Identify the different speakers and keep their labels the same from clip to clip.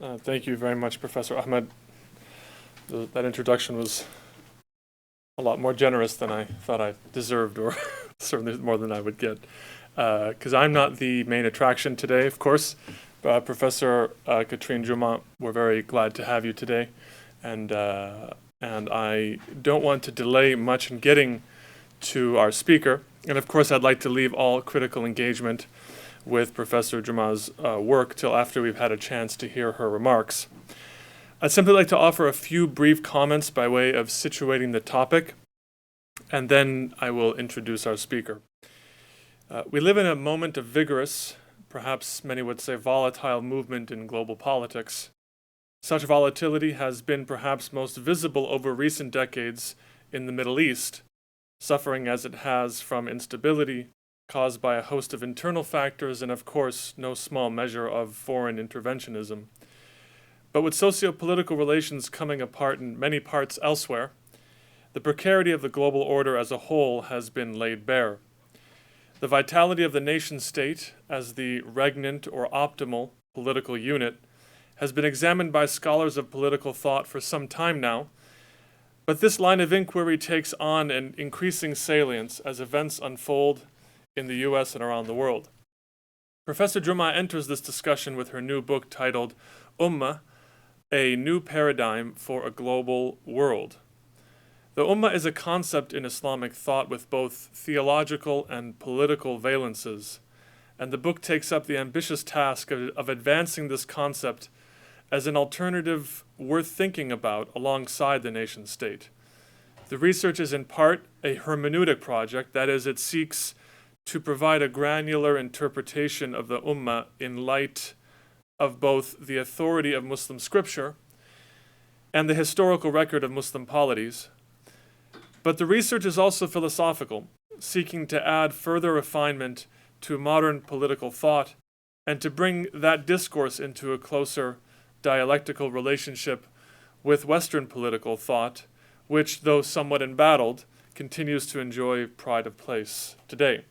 Speaker 1: Thank you very much, Professor Ahmed. That introduction was a lot more generous than I thought I deserved, or certainly more than I would get. Because I'm not the main attraction today, of course. Professor Katrin Jomaa, we're very glad to have you today. And I don't want to delay much in getting to our speaker. And of course, I'd like to leave all critical engagement with Professor Jomaa's work till after we've had a chance to hear her remarks. I'd simply like to offer a few brief comments by way of situating the topic, and then I will introduce our speaker. We live in a moment of vigorous, perhaps many would say volatile movement in global politics. Such volatility has been perhaps most visible over recent decades in the Middle East, suffering as it has from instability caused by a host of internal factors and, of course, no small measure of foreign interventionism. But with sociopolitical relations coming apart in many parts elsewhere, the precarity of the global order as a whole has been laid bare. The vitality of the nation-state as the regnant or optimal political unit has been examined by scholars of political thought for some time now, but this line of inquiry takes on an increasing salience as events unfold in the US and around the world. Professor Jomaa enters this discussion with her new book titled Ummah, A New Paradigm for a Global World. The Ummah is a concept in Islamic thought with both theological and political valences, and the book takes up the ambitious task of advancing this concept as an alternative worth thinking about alongside the nation-state. The research is in part a hermeneutic project, that is, it seeks to provide a granular interpretation of the Ummah in light of both the authority of Muslim scripture and the historical record of Muslim polities. But the research is also philosophical, seeking to add further refinement to modern political thought and to bring that discourse into a closer dialectical relationship with Western political thought, which, though somewhat embattled, continues to enjoy pride of place today.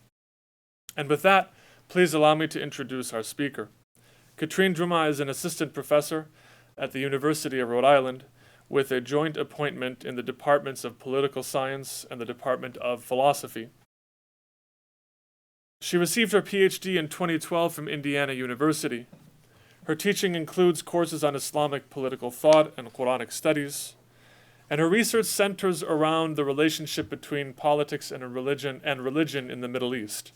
Speaker 1: And with that, please allow me to introduce our speaker. Katrin Jomaa is an assistant professor at the University of Rhode Island with a joint appointment in the departments of political science and the Department of Philosophy. She received her PhD in 2012 from Indiana University. Her teaching includes courses on Islamic political thought and Qur'anic studies, and her research centers around the relationship between politics and religion in the Middle East.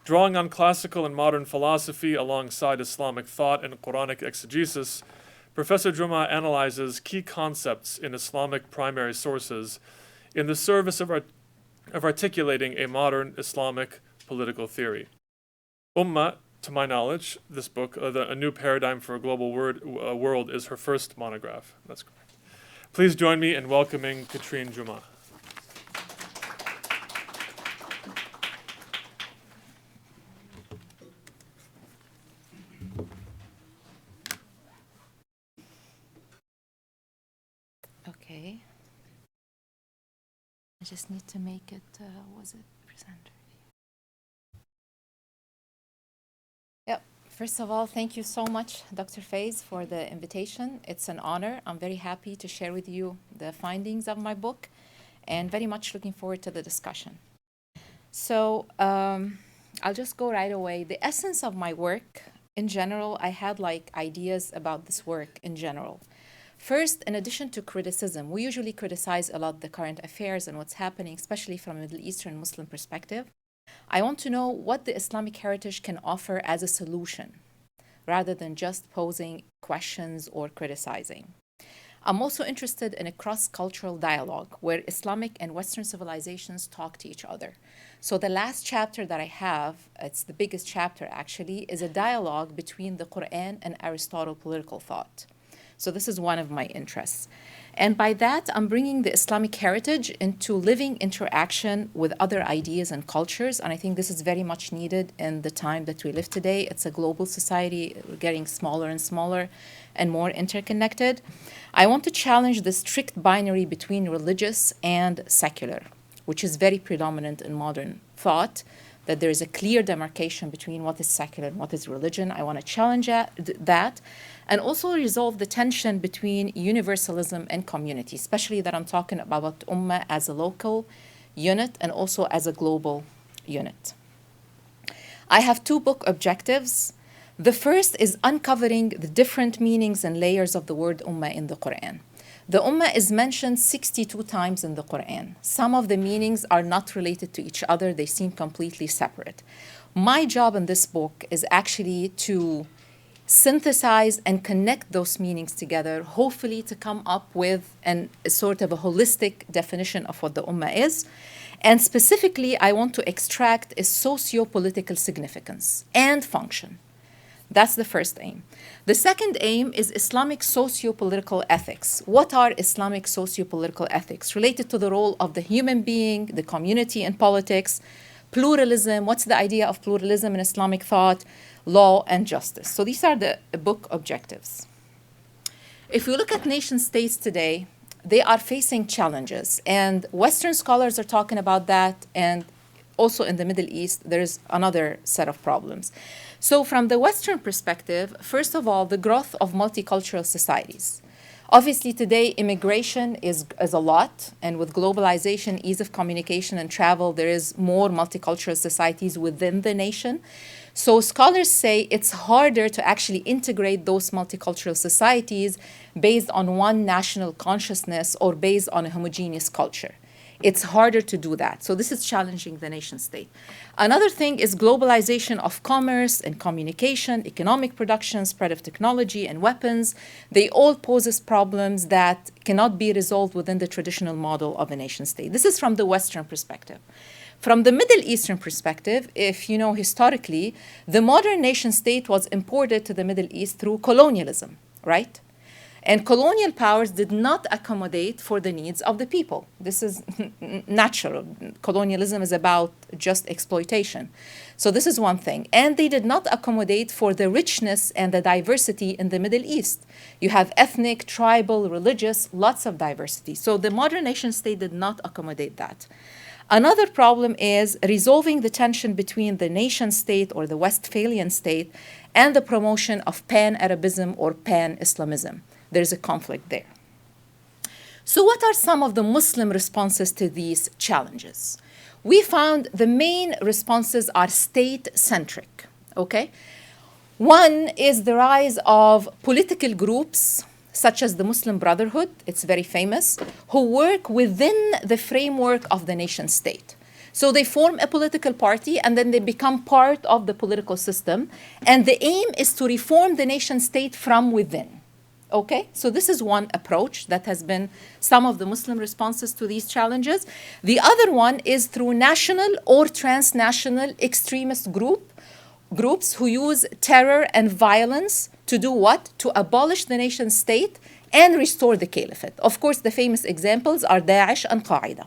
Speaker 1: Drawing on classical and modern philosophy alongside Islamic thought and Qur'anic exegesis, Professor Jomaa analyzes key concepts in Islamic primary sources in the service of articulating a modern Islamic political theory. Ummah, to my knowledge, this book, A New Paradigm for a Global World, is her first monograph. That's correct. Please join me in welcoming Katrin Jomaa.
Speaker 2: Okay. I just need to make it, was it presenter? Yep. First of all, thank you so much, Dr. Faiz, for the invitation. It's an honor. I'm very happy to share with you the findings of my book and very much looking forward to the discussion. So I'll just go right away. The essence of my work in general, I had like ideas about this work in general. First, in addition to criticism, we usually criticize a lot the current affairs and what's happening, especially from a Middle Eastern Muslim perspective. I want to know what the Islamic heritage can offer as a solution, rather than just posing questions or criticizing. I'm also interested in a cross-cultural dialogue where Islamic and Western civilizations talk to each other. So the last chapter that I have, it's the biggest chapter actually, is a dialogue between the Qur'an and Aristotle's political thought. So this is one of my interests. And by that, I'm bringing the Islamic heritage into living interaction with other ideas and cultures. And I think this is very much needed in the time that we live today. It's a global society, we're getting smaller and smaller and more interconnected. I want to challenge the strict binary between religious and secular, which is very predominant in modern thought. that there is a clear demarcation between what is secular and what is religion. I want to challenge that, and also resolve the tension between universalism and community, especially that I'm talking about Ummah as a local unit and also as a global unit. I have 2 book objectives. The first is uncovering the different meanings and layers of the word Ummah in the Qur'an. The Ummah is mentioned 62 times in the Qur'an. Some of the meanings are not related to each other. They seem completely separate. My job in this book is actually to synthesize and connect those meanings together, hopefully to come up with a sort of a holistic definition of what the Ummah is. And specifically, I want to extract its socio-political significance and function. That's the first aim. The second aim is Islamic socio-political ethics. What are Islamic socio-political ethics related to the role of the human being, the community in politics, pluralism, what's the idea of pluralism in Islamic thought, law, and justice. So these are the book objectives. If we look at nation states today, they are facing challenges, and Western scholars are talking about that, and also in the Middle East, there's another set of problems. So from the Western perspective, first of all, the growth of multicultural societies. Obviously today, immigration is a lot, and with globalization, ease of communication and travel, there is more multicultural societies within the nation. So scholars say it's harder to actually integrate those multicultural societies based on one national consciousness or based on a homogeneous culture. It's harder to do that. So this is challenging the nation state. Another thing is globalization of commerce and communication, economic production, spread of technology and weapons. They all poses problems that cannot be resolved within the traditional model of a nation state. This is from the Western perspective. From the Middle Eastern perspective, if you know historically, the modern nation state was imported to the Middle East through colonialism, right? And colonial powers did not accommodate for the needs of the people. This is natural. Colonialism is about just exploitation. So this is one thing. And they did not accommodate for the richness and the diversity in the Middle East. You have ethnic, tribal, religious, lots of diversity. So the modern nation state did not accommodate that. Another problem is resolving the tension between the nation state or the Westphalian state and the promotion of pan-Arabism or pan-Islamism. There's a conflict there. So what are some of the Muslim responses to these challenges? We found the main responses are state-centric, okay? One is the rise of political groups such as the Muslim Brotherhood, it's very famous, who work within the framework of the nation state. So they form a political party and then they become part of the political system. And the aim is to reform the nation state from within. Okay, so this is one approach that has been some of the Muslim responses to these challenges. The other one is through national or transnational extremist groups who use terror and violence to do what? To abolish the nation state and restore the caliphate. Of course, the famous examples are Daesh and Qaeda.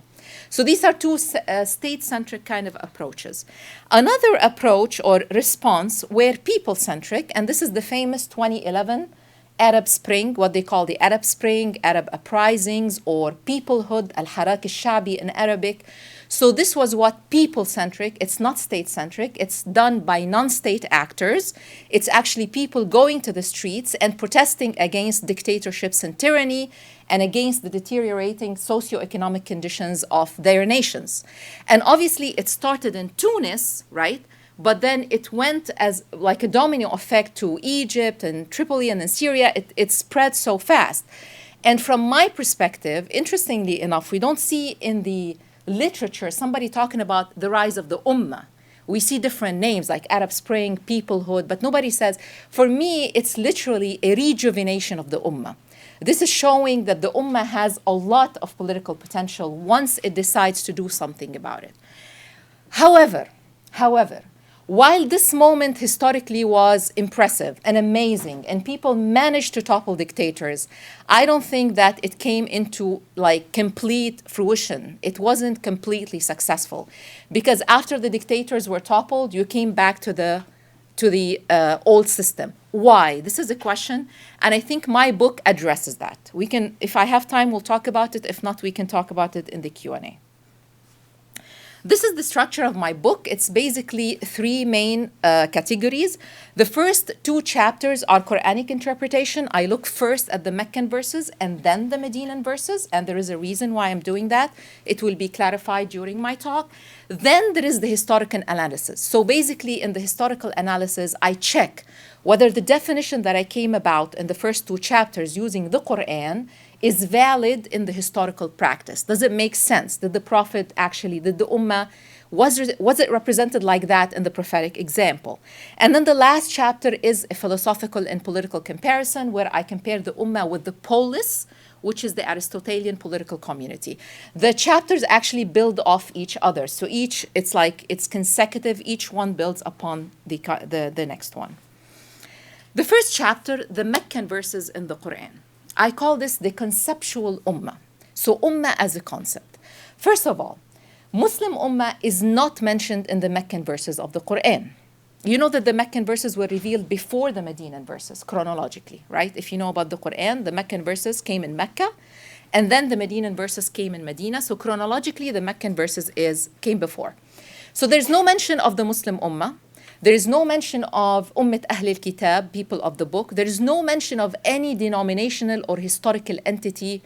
Speaker 2: So these are two state-centric kind of approaches. Another approach or response were people-centric, and this is the famous 2011 Arab Spring, what they call the Arab Spring, Arab uprisings, or peoplehood, al-Harak al-Shabi in Arabic. So this was what people-centric, it's not state-centric, it's done by non-state actors. It's actually people going to the streets and protesting against dictatorships and tyranny and against the deteriorating socioeconomic conditions of their nations. And obviously it started in Tunis, right? But then it went as like a domino effect to Egypt and Tripoli and then Syria. It spread so fast. And from my perspective, interestingly enough, we don't see in the literature somebody talking about the rise of the Ummah. We see different names like Arab Spring, peoplehood, but nobody says, for me, it's literally a rejuvenation of the Ummah. This is showing that the Ummah has a lot of political potential once it decides to do something about it. However, while this moment historically was impressive and amazing and people managed to topple dictators, I don't think that it came into like complete fruition. It wasn't completely successful because after the dictators were toppled, you came back to the old system. Why? This is a question, and I think my book addresses that. We can, if I have time, we'll talk about it. If not, we can talk about it in the Q&A. This is the structure of my book. It's basically three main categories. The first two chapters are Qur'anic interpretation. I look first at the Meccan verses and then the Medinan verses, and there is a reason why I'm doing that. It will be clarified during my talk. Then there is the historical analysis. So basically, in the historical analysis, I check whether the definition that I came about in the first two chapters using the Qur'an is valid in the historical practice. Does it make sense? Did the Prophet actually, did the Ummah, was it represented like that in the prophetic example? And then the last chapter is a philosophical and political comparison where I compare the Ummah with the polis, which is the Aristotelian political community. The chapters actually build off each other. So it's consecutive, each one builds upon the next one. The first chapter, the Meccan verses in the Qur'an. I call this the conceptual ummah. So ummah as a concept. First of all, Muslim ummah is not mentioned in the Meccan verses of the Qur'an. You know that the Meccan verses were revealed before the Medinan verses, chronologically, right? If you know about the Qur'an, the Meccan verses came in Mecca, and then the Medinan verses came in Medina. So chronologically, the Meccan verses came before. So there's no mention of the Muslim ummah. There is no mention of Ummat Ahl al-Kitab, people of the book. There is no mention of any denominational or historical entity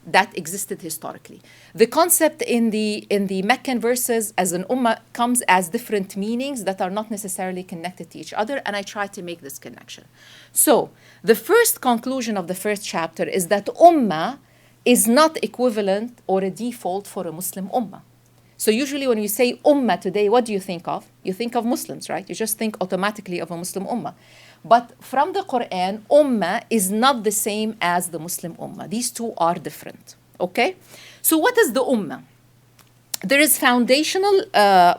Speaker 2: that existed historically. The concept in the Meccan verses as an ummah comes as different meanings that are not necessarily connected to each other, and I try to make this connection. So the first conclusion of the first chapter is that ummah is not equivalent or a default for a Muslim ummah. So usually when you say ummah today, what do you think of? You think of Muslims, right? You just think automatically of a Muslim ummah. But from the Qur'an, ummah is not the same as the Muslim ummah. These two are different, okay? So what is the ummah? There is foundational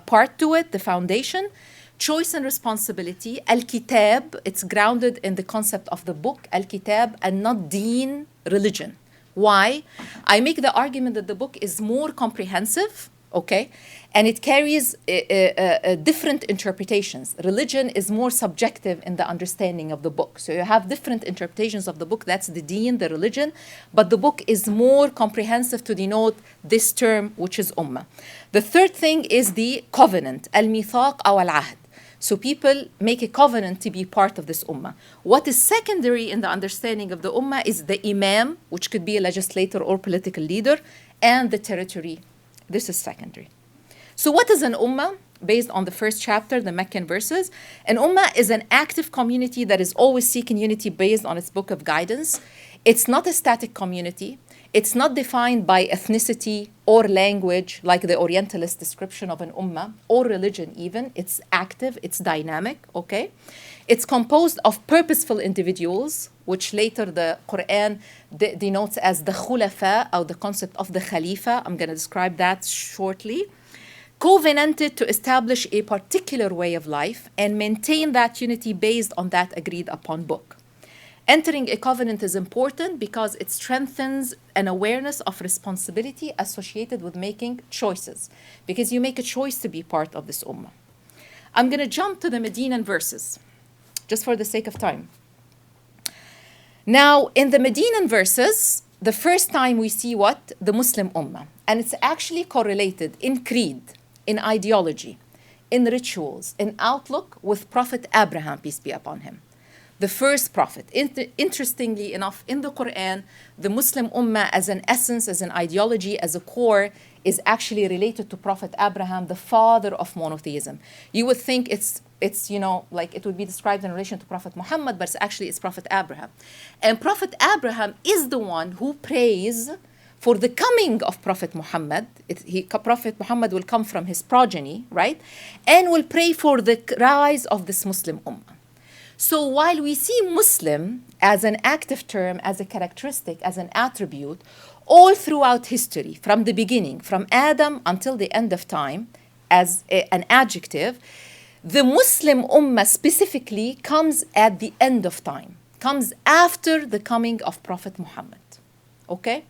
Speaker 2: part to it, the foundation, choice and responsibility. Al-Kitab, it's grounded in the concept of the book, Al-Kitab, and not deen, religion. Why? I make the argument that the book is more comprehensive, okay? And it carries different interpretations. Religion is more subjective in the understanding of the book. So you have different interpretations of the book. That's the deen, the religion. But the book is more comprehensive to denote this term, which is ummah. The third thing is the covenant, al-mithaq aw al-ahd. So people make a covenant to be part of this ummah. What is secondary in the understanding of the ummah is the imam, which could be a legislator or political leader, and the territory. This is secondary. So what is an ummah? Based on the first chapter, the Meccan verses, an ummah is an active community that is always seeking unity based on its book of guidance. It's not a static community. It's not defined by ethnicity or language, like the Orientalist description of an ummah, or religion even. It's active, it's dynamic, okay? It's composed of purposeful individuals, which later the Qur'an denotes as the khulafa, or the concept of the khalifa. I'm going to describe that shortly. Covenanted to establish a particular way of life and maintain that unity based on that agreed upon book. Entering a covenant is important because it strengthens an awareness of responsibility associated with making choices, because you make a choice to be part of this ummah. I'm going to jump to the Medinan verses, just for the sake of time. Now, in the Medinan verses, the first time we see what? The Muslim ummah. And it's actually correlated in creed, in ideology, in rituals, in outlook with Prophet Abraham, peace be upon him. The first prophet. Interestingly enough, in the Qur'an, the Muslim ummah as an essence, as an ideology, as a core, is actually related to Prophet Abraham, the father of monotheism. You would think it's like it would be described in relation to Prophet Muhammad, but it's Prophet Abraham. And Prophet Abraham is the one who prays for the coming of Prophet Muhammad. Prophet Muhammad will come from his progeny, right? And will pray for the rise of this Muslim ummah. So while we see Muslim as an active term, as a characteristic, as an attribute, all throughout history, from the beginning, from Adam until the end of time, as an adjective, the Muslim ummah specifically comes at the end of time, comes after the coming of Prophet Muhammad. Okay?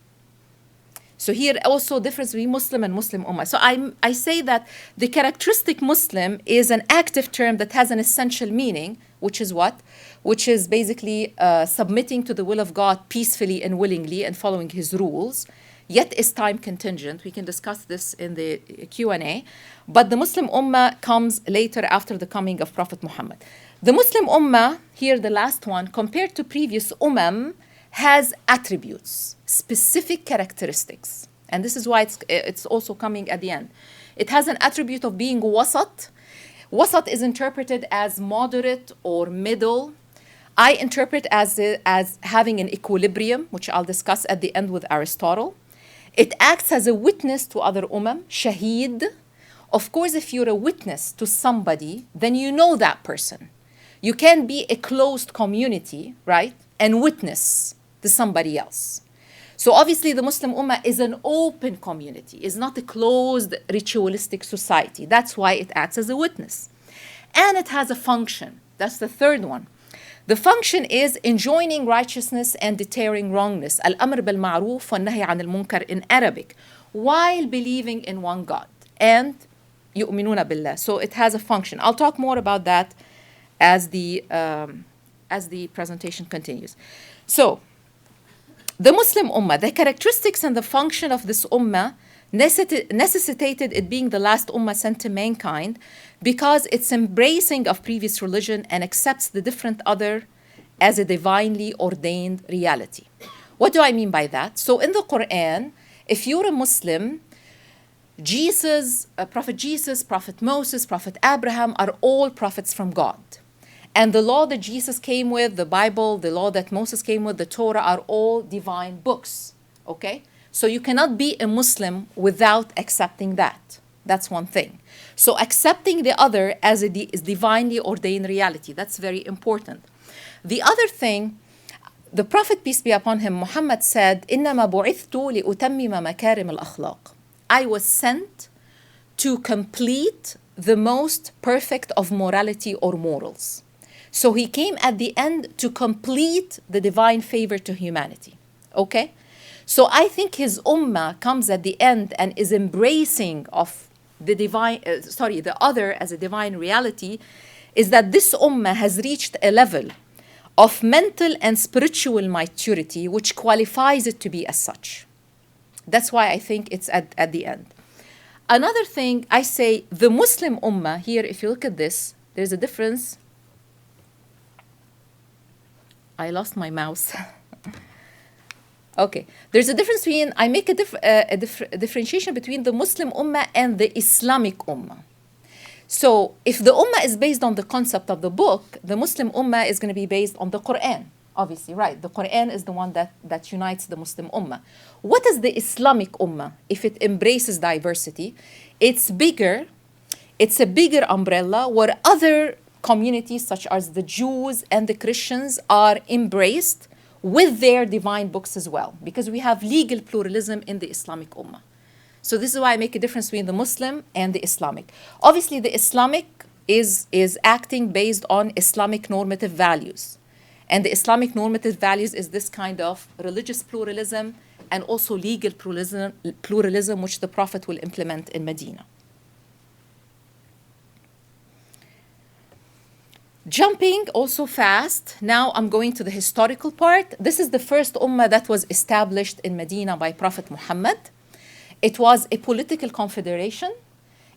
Speaker 2: So here also difference between Muslim and Muslim ummah. So I say that the characteristic Muslim is an active term that has an essential meaning, which is what? Which is basically submitting to the will of God peacefully and willingly and following his rules. yet is time contingent. We can discuss this in the Q&A. But the Muslim Ummah comes later after the coming of Prophet Muhammad. The Muslim Ummah, here the last one, compared to previous Ummam, has attributes, specific characteristics. And this is why it's also coming at the end. It has an attribute of being wasat. Wasat is interpreted as moderate or middle. I interpret as having an equilibrium, which I'll discuss at the end with Aristotle. It acts as a witness to other ummah, shaheed. Of course, if you're a witness to somebody, then you know that person. You can be a closed community, right, and witness to somebody else. So obviously the Muslim Ummah is an open community, is not a closed ritualistic society. That's why it acts as a witness. And it has a function. That's the third one. The function is enjoining righteousness and deterring wrongness. Al-amr bil-ma'ruf wa nahy 'an al-munkar in Arabic, while believing in one God and yu'minuna billah. So it has a function. I'll talk more about that as the presentation continues. So the Muslim Ummah, the characteristics and the function of this Ummah necessitated it being the last Ummah sent to mankind because it's embracing of previous religion and accepts the different other as a divinely ordained reality. What do I mean by that? So in the Qur'an, if you're a Muslim, Jesus, Prophet Moses, Prophet Abraham are all prophets from God. And the law that Jesus came with, the Bible, the law that Moses came with, the Torah are all divine books, okay? So you cannot be a Muslim without accepting that. That's one thing. So accepting the other as a divinely ordained reality, that's very important. The other thing, the Prophet, peace be upon him, Muhammad said, إِنَّمَا بُعِثْتُ لِأُتَمِّمَ مَكَارِمَ الْأَخْلَاقِ. I was sent to complete the most perfect of morality or morals. So he came at the end to complete the divine favor to humanity, okay? So I think his ummah comes at the end and is embracing of the the other as a divine reality, is that this ummah has reached a level of mental and spiritual maturity which qualifies it to be as such. That's why I think it's at the end. Another thing, I say the Muslim ummah, here if you look at this, there's a difference. I lost my mouse. Okay, there's a difference between, I make a differentiation between the Muslim Ummah and the Islamic Ummah. So if the Ummah is based on the concept of the book, the Muslim Ummah is going to be based on the Qur'an, obviously, right? The Qur'an is the one that unites the Muslim Ummah. What is the Islamic Ummah? If it embraces diversity, it's bigger, it's a bigger umbrella where other communities such as the Jews and the Christians are embraced with their divine books as well, because we have legal pluralism in the Islamic Ummah. So this is why I make a difference between the Muslim and the Islamic. Obviously, the Islamic is acting based on Islamic normative values. And the Islamic normative values is this kind of religious pluralism and also legal pluralism which the Prophet will implement in Medina. Jumping also fast, now I'm going to the historical part. This is the first ummah that was established in Medina by Prophet Muhammad. It was a political confederation.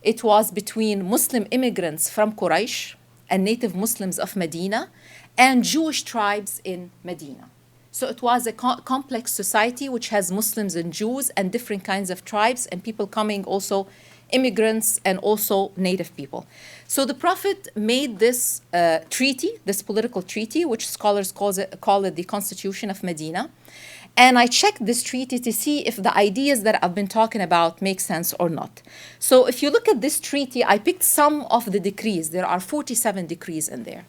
Speaker 2: It was between Muslim immigrants from Quraysh and native Muslims of Medina and Jewish tribes in Medina. So it was a complex society which has Muslims and Jews and different kinds of tribes and people coming also, immigrants and also native people. So the Prophet made this treaty, this political treaty, which scholars call it the Constitution of Medina. And I checked this treaty to see if the ideas that I've been talking about make sense or not. So if you look at this treaty, I picked some of the decrees. There are 47 decrees in there.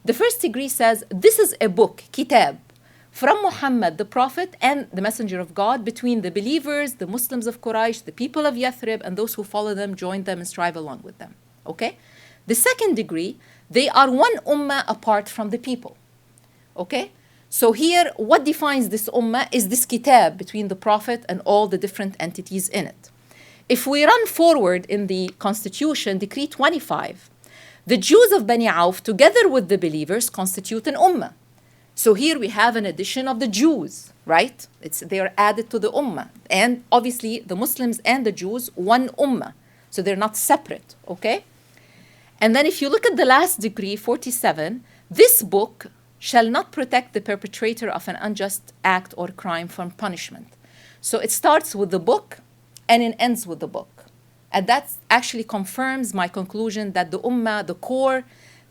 Speaker 2: The first decree says, this is a book, kitab, from Muhammad, the Prophet and the Messenger of God, between the believers, the Muslims of Quraysh, the people of Yathrib, and those who follow them, join them, and strive along with them. Okay? The second degree, they are one ummah apart from the people. Okay? So here, what defines this ummah is this kitab between the Prophet and all the different entities in it. If we run forward in the Constitution, Decree 25, the Jews of Bani Auf, together with the believers, constitute an ummah. So here we have an addition of the Jews, right? They are added to the Ummah. And obviously, the Muslims and the Jews, one Ummah. So they're not separate, okay? And then if you look at the last decree, 47, this book shall not protect the perpetrator of an unjust act or crime from punishment. So it starts with the book and it ends with the book. And that actually confirms my conclusion that the Ummah, the core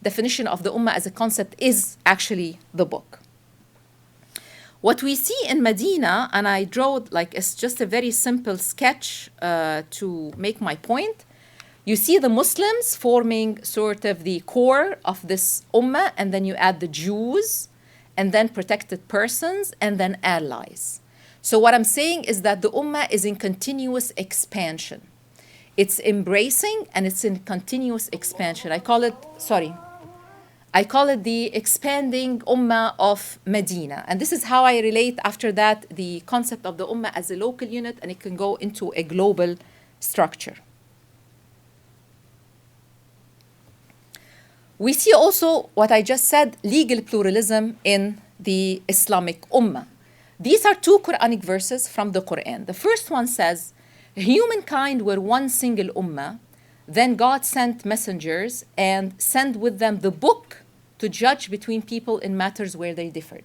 Speaker 2: definition of the Ummah as a concept is actually the book. What we see in Medina, and I draw like it's just a very simple sketch to make my point. You see the Muslims forming sort of the core of this Ummah, and then you add the Jews, and then protected persons, and then allies. So what I'm saying is that the Ummah is in continuous expansion. It's embracing and it's in continuous expansion. I call it the expanding Ummah of Medina. And this is how I relate after that the concept of the Ummah as a local unit, and it can go into a global structure. We see also what I just said, legal pluralism in the Islamic Ummah. These are two Qur'anic verses from the Qur'an. The first one says, humankind were one single Ummah, then God sent messengers and sent with them the book to judge between people in matters where they differed.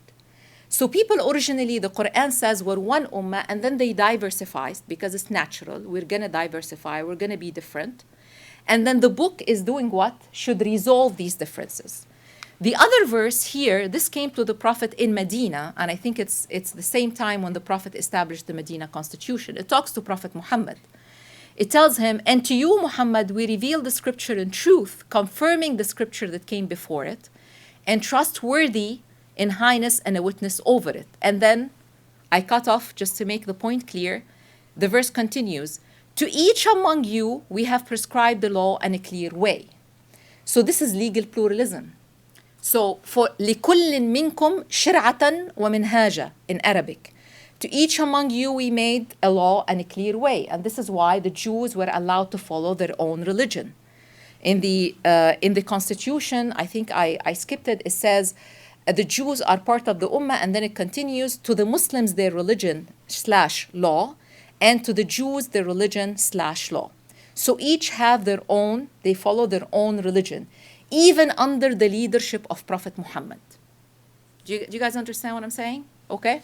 Speaker 2: So people originally, the Qur'an says, were one Ummah, and then they diversified because it's natural. We're going to diversify. We're going to be different. And then the book is doing what? Should resolve these differences. The other verse here, this came to the Prophet in Medina, and I think it's the same time when the Prophet established the Medina constitution. It talks to Prophet Muhammad. It tells him, and to you, Muhammad, we reveal the scripture in truth, confirming the scripture that came before it, and trustworthy in highness and a witness over it. And then I cut off just to make the point clear. The verse continues, to each among you, we have prescribed the law in a clear way. So this is legal pluralism. So for لِكُلٍّ مِّنْكُمْ شِرْعَةً وَمِنْهَاجًا in Arabic. To each among you we made a law and a clear way. And this is why the Jews were allowed to follow their own religion. In the constitution, I think I skipped it, it says the Jews are part of the Ummah, and then it continues to the Muslims their religion / law, and to the Jews their religion / law. So each have their own, they follow their own religion, even under the leadership of Prophet Muhammad. Do you guys understand what I'm saying? Okay.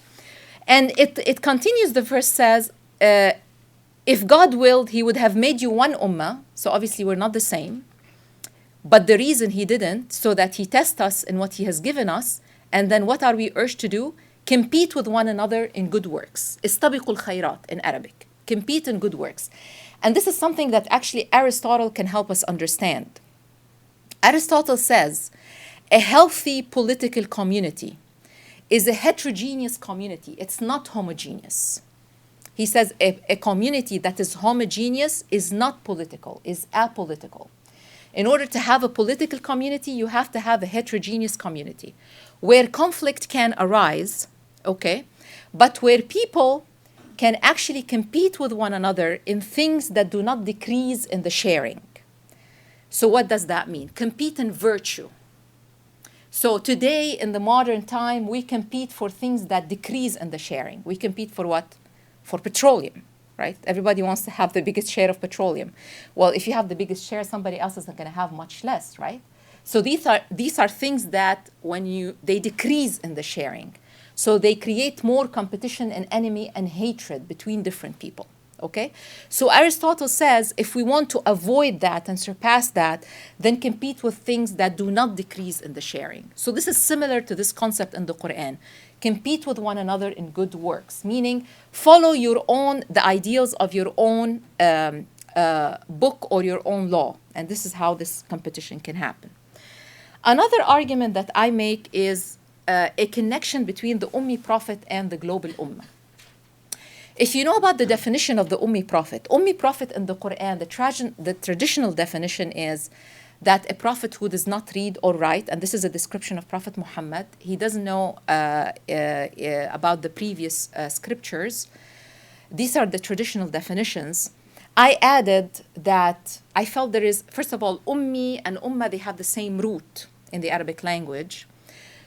Speaker 2: And it continues, the verse says, if God willed, he would have made you one Ummah. So obviously we're not the same. But the reason he didn't, so that he tests us in what he has given us. And then what are we urged to do? Compete with one another in good works. Istabiqul khayrat in Arabic. Compete in good works. And this is something that actually Aristotle can help us understand. Aristotle says a healthy political community is a heterogeneous community. It's not homogeneous. He says a community that is homogeneous is not political, is apolitical. In order to have a political community, you have to have a heterogeneous community where conflict can arise, okay, but where people can actually compete with one another in things that do not decrease in the sharing. So what does that mean? Compete in virtue. So today, in the modern time, we compete for things that decrease in the sharing. We compete for what? For petroleum, right? Everybody wants to have the biggest share of petroleum. Well, if you have the biggest share, somebody else isn't going to have much less, right? So these are things that they decrease in the sharing. So they create more competition and enemy and hatred between different people. Okay, so Aristotle says if we want to avoid that and surpass that, then compete with things that do not decrease in the sharing. So this is similar to this concept in the Qur'an. Compete with one another in good works, meaning follow the ideals of your own book or your own law. And this is how this competition can happen. Another argument that I make is a connection between the Ummi Prophet and the global Ummah. If you know about the definition of the Ummi Prophet in the Qur'an, the traditional definition is that a prophet who does not read or write, and this is a description of Prophet Muhammad, he doesn't know about the previous scriptures. These are the traditional definitions. I added that I felt there is, first of all, Ummi and Ummah, they have the same root in the Arabic language.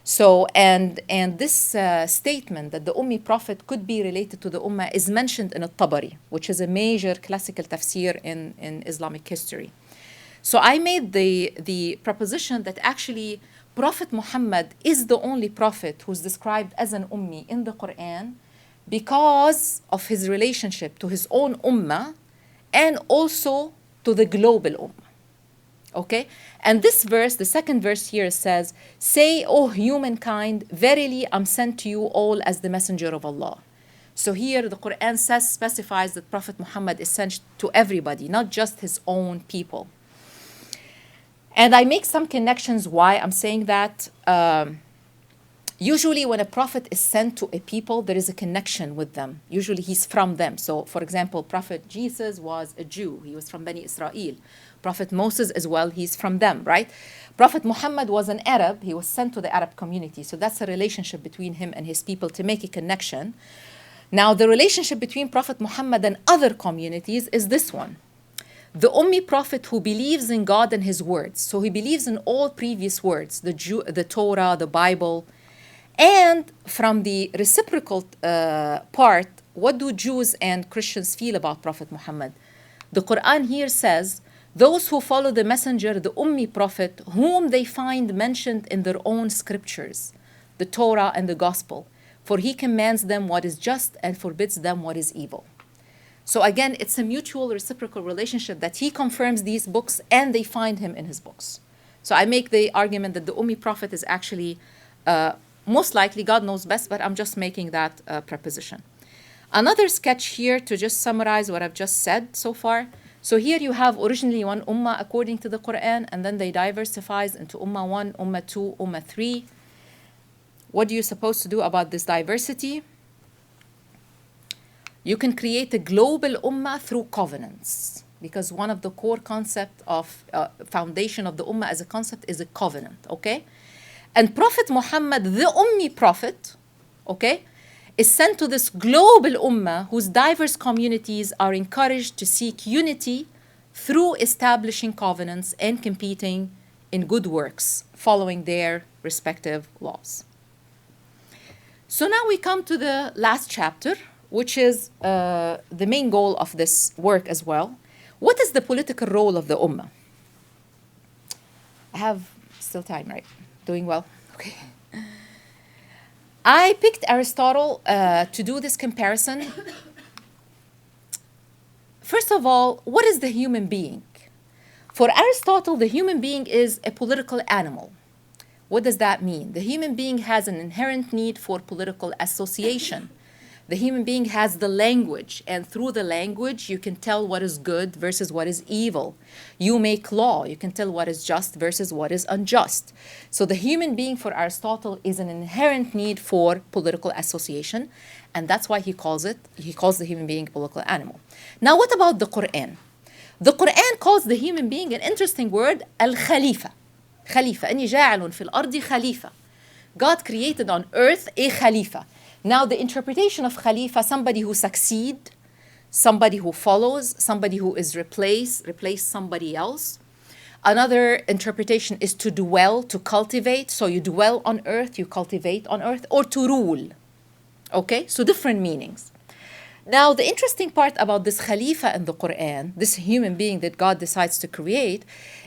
Speaker 2: So, and this statement that the Ummi prophet could be related to the Ummah is mentioned in al-Tabari, which is a major classical tafsir in Islamic history. So I made the proposition that actually Prophet Muhammad is the only prophet who's described as an Ummi in the Qur'an because of his relationship to his own Ummah and also to the global Ummah. Okay? And this verse, the second verse here says, "Say, O humankind, verily I'm sent to you all as the messenger of Allah." So here the Quran specifies that Prophet Muhammad is sent to everybody, not just his own people. And I make some connections why I'm saying that. Usually when a prophet is sent to a people, there is a connection with them. Usually he's from them. So for example, Prophet Jesus was a Jew. He was from Bani Israel. Prophet Moses as well, he's from them, right? Prophet Muhammad was an Arab. He was sent to the Arab community. So that's a relationship between him and his people to make a connection. Now the relationship between Prophet Muhammad and other communities is this one. The Ummi prophet who believes in God and his words. So he believes in all previous words, the Torah, the Bible. And from the reciprocal part, what do Jews and Christians feel about Prophet Muhammad? The Quran here says, those who follow the messenger, the Ummi prophet, whom they find mentioned in their own scriptures, the Torah and the Gospel, for he commands them what is just and forbids them what is evil. So again, it's a mutual reciprocal relationship that he confirms these books and they find him in his books. So I make the argument that the Ummi prophet is actually most likely, God knows best, but I'm just making that preposition. Another sketch here to just summarize what I've just said so far. So here you have originally one Ummah according to the Quran, and then they diversifies into Ummah 1, Ummah 2, Ummah 3. What are you supposed to do about this diversity? You can create a global Ummah through covenants, because one of the core concept of foundation of the Ummah as a concept is a covenant, okay? And Prophet Muhammad, the Ummi prophet, okay, is sent to this global Ummah whose diverse communities are encouraged to seek unity through establishing covenants and competing in good works, following their respective laws. So now we come to the last chapter, which is the main goal of this work as well. What is the political role of the Ummah? I have still time, right? Doing well? Okay. I picked Aristotle to do this comparison. First of all, what is the human being? For Aristotle, the human being is a political animal. What does that mean? The human being has an inherent need for political association. The human being has the language, and through the language, you can tell what is good versus what is evil. You make law, you can tell what is just versus what is unjust. So the human being for Aristotle is an inherent need for political association, and that's why he calls the human being a political animal. Now, what about the Qur'an? The Qur'an calls the human being an interesting word, al-Khalifa. Khalifa, إني جاعل في الأرض خليفة. God created on earth a Khalifa. Now the interpretation of Khalifa, somebody who succeeds, somebody who follows, somebody who is replace somebody else. Another interpretation is to dwell, to cultivate. So you dwell on earth, you cultivate on earth, or to rule. Okay, so different meanings. Now the interesting part about this Khalifa in the Quran, this human being that God decides to create,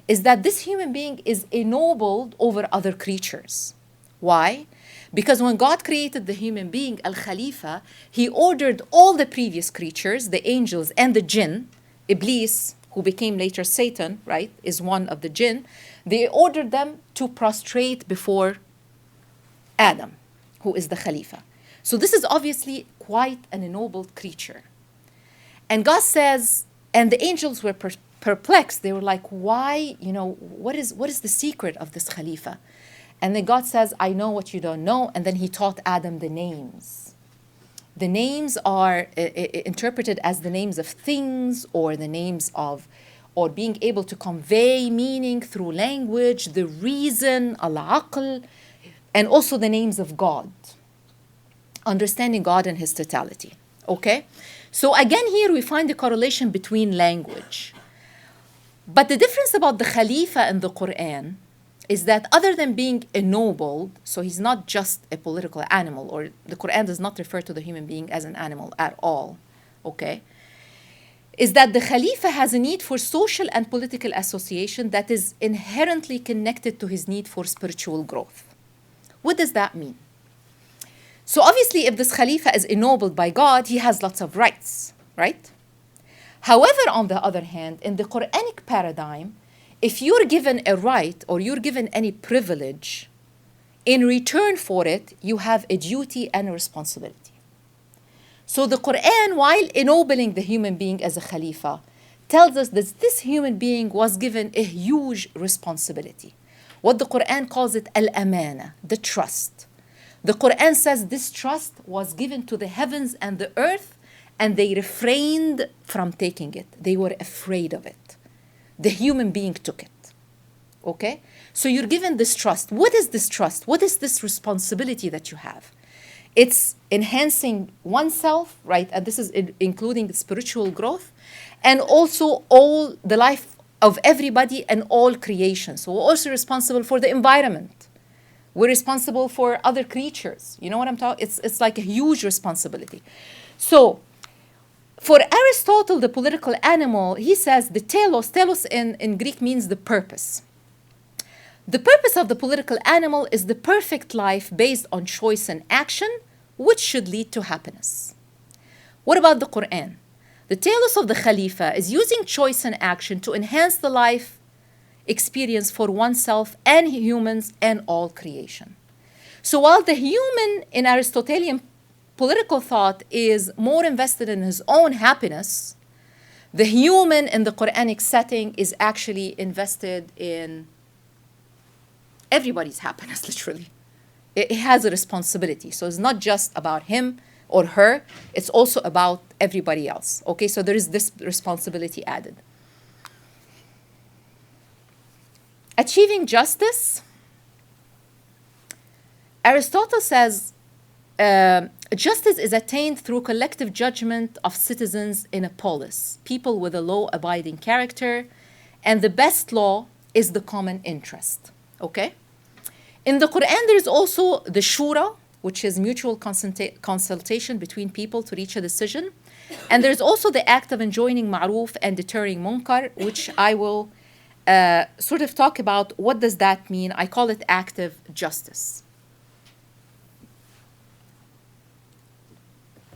Speaker 2: is that this human being is ennobled over other creatures. Why? Because when God created the human being, Al-Khalifa, he ordered all the previous creatures, the angels and the jinn, Iblis, who became later Satan, right, is one of the jinn, they ordered them to prostrate before Adam, who is the Khalifa. So this is obviously quite an ennobled creature. And God says, and the angels were perplexed. They were like, why, what is the secret of this Khalifa? And then God says, I know what you don't know. And then he taught Adam the names. The names are interpreted as the names of things or the names of, or being able to convey meaning through language, the reason, al-aql, and also the names of God. Understanding God in his totality. Okay? So again, here we find the correlation between language. But the difference about the Khalifa in the Quran is that other than being ennobled, so he's not just a political animal, or the Quran does not refer to the human being as an animal at all, okay? Is that the Khalifa has a need for social and political association that is inherently connected to his need for spiritual growth. What does that mean? So obviously, if this Khalifa is ennobled by God, he has lots of rights, right? However, on the other hand, in the Qur'anic paradigm, if you're given a right or you're given any privilege, in return for it, you have a duty and a responsibility. So the Qur'an, while ennobling the human being as a Khalifa, tells us that this human being was given a huge responsibility. What the Qur'an calls it al-amana, the trust. The Qur'an says this trust was given to the heavens and the earth, and they refrained from taking it. They were afraid of it. The human being took it. Okay? So you're given this trust. What is this trust? What is this responsibility that you have? It's enhancing oneself, right? And this is including spiritual growth, and also all the life of everybody and all creation. So we're also responsible for the environment. We're responsible for other creatures. You know what I'm talking? It's like a huge responsibility. So for Aristotle, the political animal, he says the telos in Greek means the purpose. The purpose of the political animal is the perfect life based on choice and action, which should lead to happiness. What about the Qur'an? The telos of the Khalifa is using choice and action to enhance the life experience for oneself and humans and all creation. So while the human in Aristotelian political thought is more invested in his own happiness, the human in the Quranic setting is actually invested in everybody's happiness, literally. It has a responsibility. So it's not just about him or her, it's also about everybody else. Okay, so there is this responsibility added. Achieving justice, Aristotle says, justice is attained through collective judgment of citizens in a polis, people with a law-abiding character, and the best law is the common interest. Okay? In the Quran, there is also the shura, which is mutual consultation between people to reach a decision. And there's also the act of enjoining ma'ruf and deterring munkar, which I will sort of talk about. What does that mean? I call it active justice.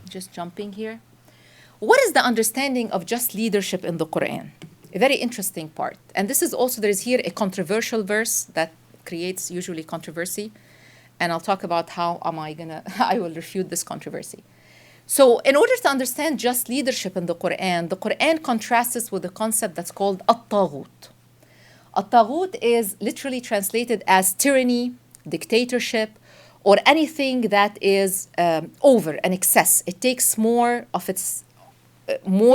Speaker 2: Just jumping here. What is the understanding of just leadership in the Quran? A very interesting part. And this is also, there is here a controversial verse that creates usually controversy. And I'll talk about how I will refute this controversy. So in order to understand just leadership in the Quran contrasts this with a concept that's called at-taghut. At-taghut is literally translated as tyranny, dictatorship, or anything that is over, an excess. It takes more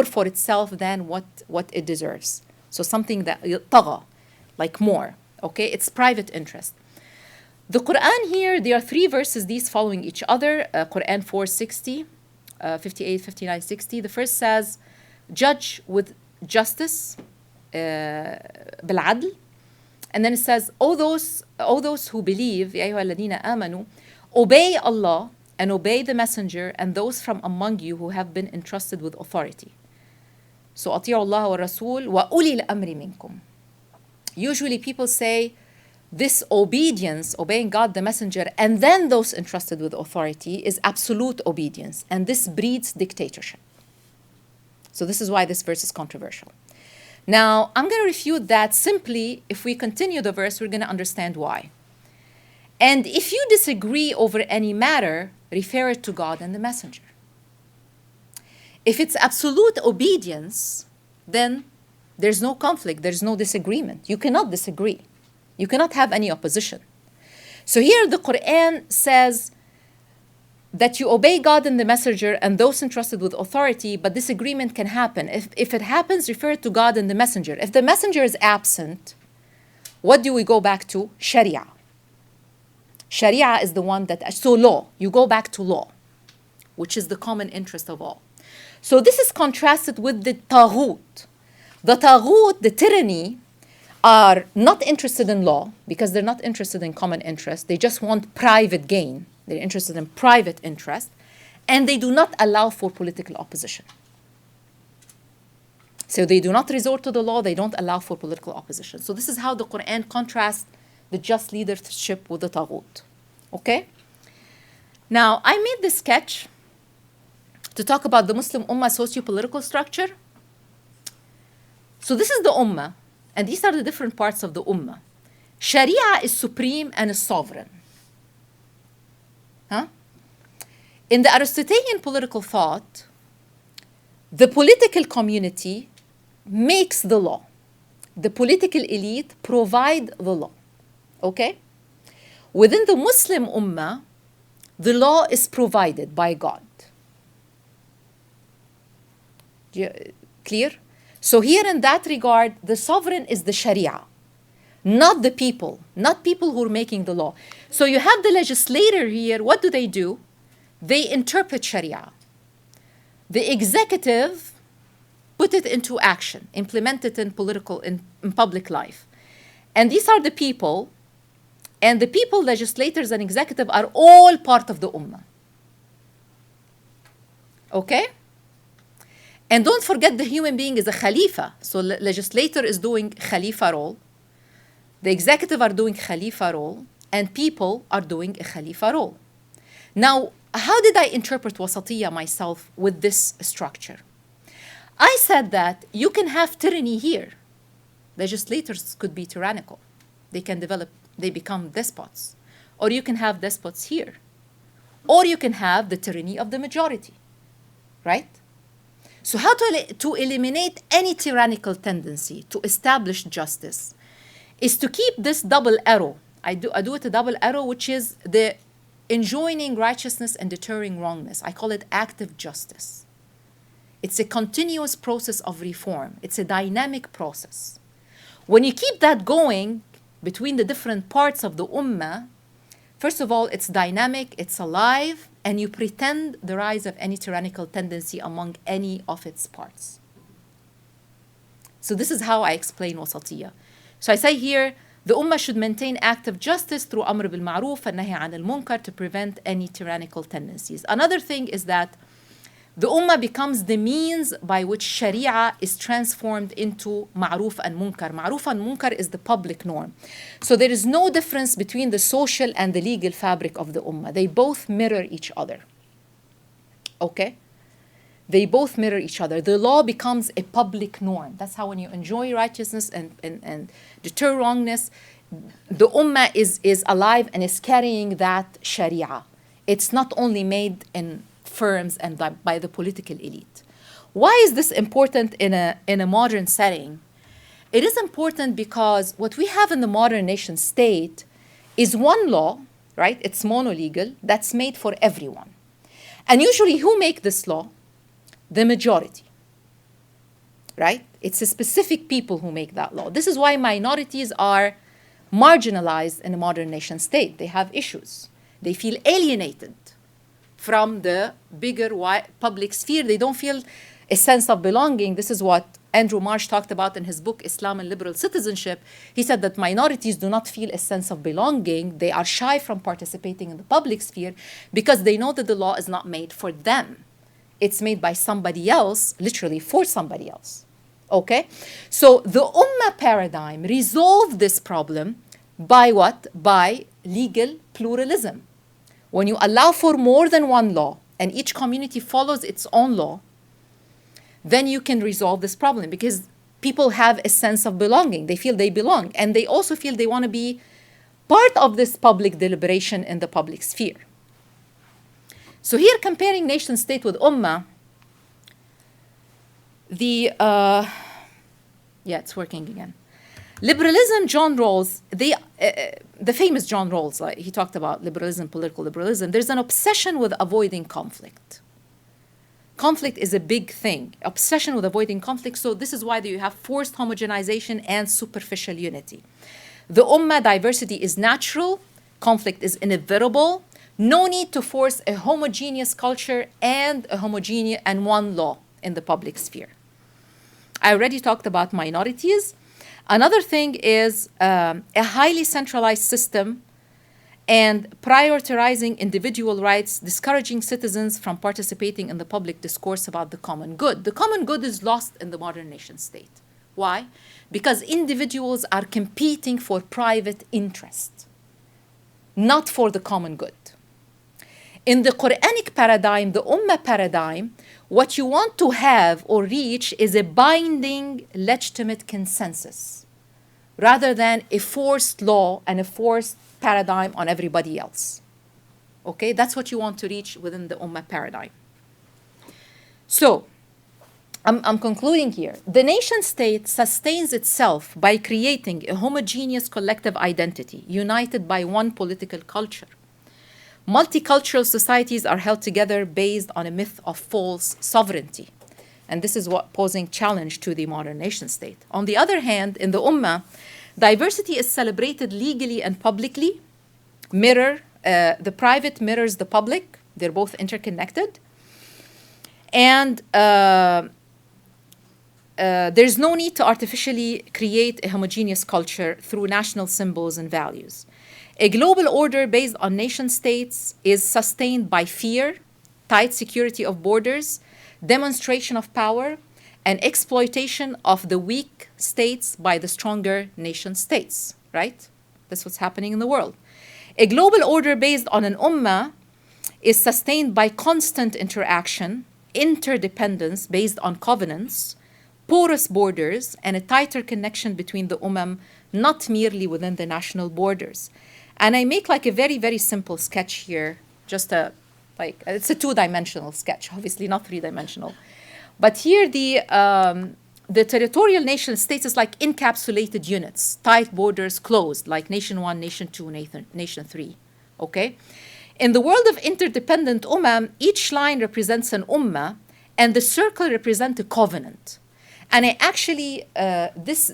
Speaker 2: for itself than what it deserves. So something that tagha, like more. Okay, it's private interest. The Quran here, there are 3 verses, these following each other. Quran 4:60, 58, 59, 60. The first says, judge with justice, بالعدل. And then it says, O those who believe, يا أيها الذين آمنوا, obey Allah and obey the messenger and those from among you who have been entrusted with authority. So أطيعوا الله والرسول وأولي الأمر منكم. Usually people say this obedience, obeying God the messenger, and then those entrusted with authority is absolute obedience. And this breeds dictatorship. So this is why this verse is controversial. Now, I'm going to refute that simply. If we continue the verse, we're going to understand why. And if you disagree over any matter, refer it to God and the messenger. If it's absolute obedience, then there's no conflict, there's no disagreement. You cannot disagree. You cannot have any opposition. So here the Quran says that you obey God and the messenger and those entrusted with authority, but disagreement can happen. If it happens, refer it to God and the messenger. If the messenger is absent, what do we go back to? Sharia. Sharia is the one that, so law, you go back to law, which is the common interest of all. So this is contrasted with the taghut. The taghut, the tyranny, are not interested in law because they're not interested in common interest. They just want private gain. They're interested in private interest. And they do not allow for political opposition. So they do not resort to the law. They don't allow for political opposition. So this is how the Qur'an contrasts the just leadership with the taghut. Okay? Now, I made this sketch to talk about the Muslim Ummah socio-political structure. So this is the Ummah, and these are the different parts of the Ummah. Sharia is supreme and is sovereign. Huh? In the Aristotelian political thought, the political community makes the law. The political elite provide the law. Okay? Within the Muslim Ummah, the law is provided by God. Clear? So here in that regard, the sovereign is the Sharia, not the people, not people who are making the law. So you have the legislator here. What do? They interpret Sharia. The executive put it into action, implement it in public life. And these are the people, and the people, legislators and executive, are all part of the Ummah. Okay? And don't forget the human being is a Khalifa. So legislator is doing Khalifa role. The executive are doing Khalifa role. And people are doing a Khalifa role. Now, how did I interpret wasatiyya myself with this structure? I said that you can have tyranny here. Legislators could be tyrannical. They become despots. Or you can have despots here. Or you can have the tyranny of the majority. Right? So how to eliminate any tyrannical tendency to establish justice is to keep this double arrow. I do it a double arrow, which is the enjoining righteousness and deterring wrongness. I call it active justice. It's a continuous process of reform. It's a dynamic process. When you keep that going between the different parts of the Ummah, first of all, it's dynamic, it's alive, and you pretend the rise of any tyrannical tendency among any of its parts. So this is how I explain wasatiyya. So I say here, the Ummah should maintain active justice through amr bil ma'ruf and nahy an al munkar to prevent any tyrannical tendencies. Another thing is that the Ummah becomes the means by which Sharia is transformed into ma'ruf and munkar. Ma'ruf and munkar is the public norm. So there is no difference between the social and the legal fabric of the Ummah. They both mirror each other. Okay? They both mirror each other. The law becomes a public norm. That's how when you enjoy righteousness and deter wrongness, the Ummah is alive and is carrying that Sharia. It's not only made in firms and by the political elite. Why is this important in a modern setting? It is important because what we have in the modern nation state is one law, right? It's monolegal, that's made for everyone. And usually who make this law? The majority, right? It's a specific people who make that law. This is why minorities are marginalized in a modern nation state. They have issues. They feel alienated from the bigger public sphere. They don't feel a sense of belonging. This is what Andrew Marsh talked about in his book, Islam and Liberal Citizenship. He said that minorities do not feel a sense of belonging. They are shy from participating in the public sphere because they know that the law is not made for them. It's made by somebody else, literally for somebody else. Okay? So the Ummah paradigm resolved this problem by what? By legal pluralism. When you allow for more than one law and each community follows its own law, then you can resolve this problem because people have a sense of belonging. They feel they belong. And they also feel they want to be part of this public deliberation in the public sphere. So here, comparing nation state with Ummah, it's working again. Liberalism, John Rawls, the famous John Rawls, he talked about liberalism, political liberalism. There's an obsession with avoiding conflict. Conflict is a big thing, obsession with avoiding conflict. So this is why you have forced homogenization and superficial unity. The Ummah diversity is natural, conflict is inevitable. No need to force a homogeneous culture and a homogeneous and one law in the public sphere. I already talked about minorities. Another thing is a highly centralized system and prioritizing individual rights, discouraging citizens from participating in the public discourse about the common good. The common good is lost in the modern nation state. Why? Because individuals are competing for private interest, not for the common good. In the Qur'anic paradigm, the Ummah paradigm, what you want to have or reach is a binding, legitimate consensus, rather than a forced law and a forced paradigm on everybody else. Okay, that's what you want to reach within the Ummah paradigm. So, I'm concluding here. The nation state sustains itself by creating a homogeneous collective identity, united by one political culture. Multicultural societies are held together based on a myth of false sovereignty. And this is what posing challenge to the modern nation state. On the other hand, in the Ummah, diversity is celebrated legally and publicly. The private mirrors the public. They're both interconnected. And there's no need to artificially create a homogeneous culture through national symbols and values. A global order based on nation states is sustained by fear, tight security of borders, demonstration of power, and exploitation of the weak states by the stronger nation states, right? That's what's happening in the world. A global order based on an ummah is sustained by constant interaction, interdependence based on covenants, porous borders, and a tighter connection between the not merely within the national borders. And I make like a very, very simple sketch here, just it's a two-dimensional sketch, obviously not three-dimensional. But here the territorial nation states is like encapsulated units, tight borders closed, like nation 1, nation 2, nation 3, okay? In the world of interdependent each line represents an and the circle represents a covenant. And I actually, this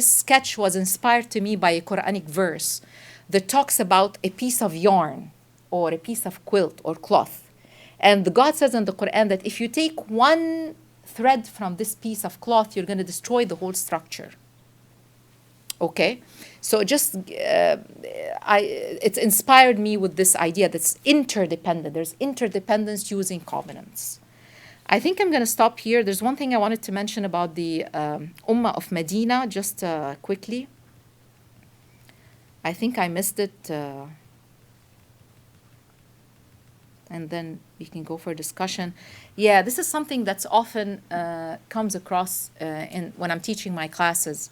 Speaker 2: sketch was inspired to me by a Qur'anic verse that talks about a piece of yarn or a piece of quilt or cloth. And God says in the Qur'an that if you take one thread from this piece of cloth, you're going to destroy the whole structure. Okay? So it's inspired me with this idea that's interdependent. There's interdependence using covenants. I think I'm going to stop here. There's one thing I wanted to mention about the Ummah of Medina, just quickly. I think I missed it. And then we can go for a discussion. Yeah, this is something that's often comes across when I'm teaching my classes.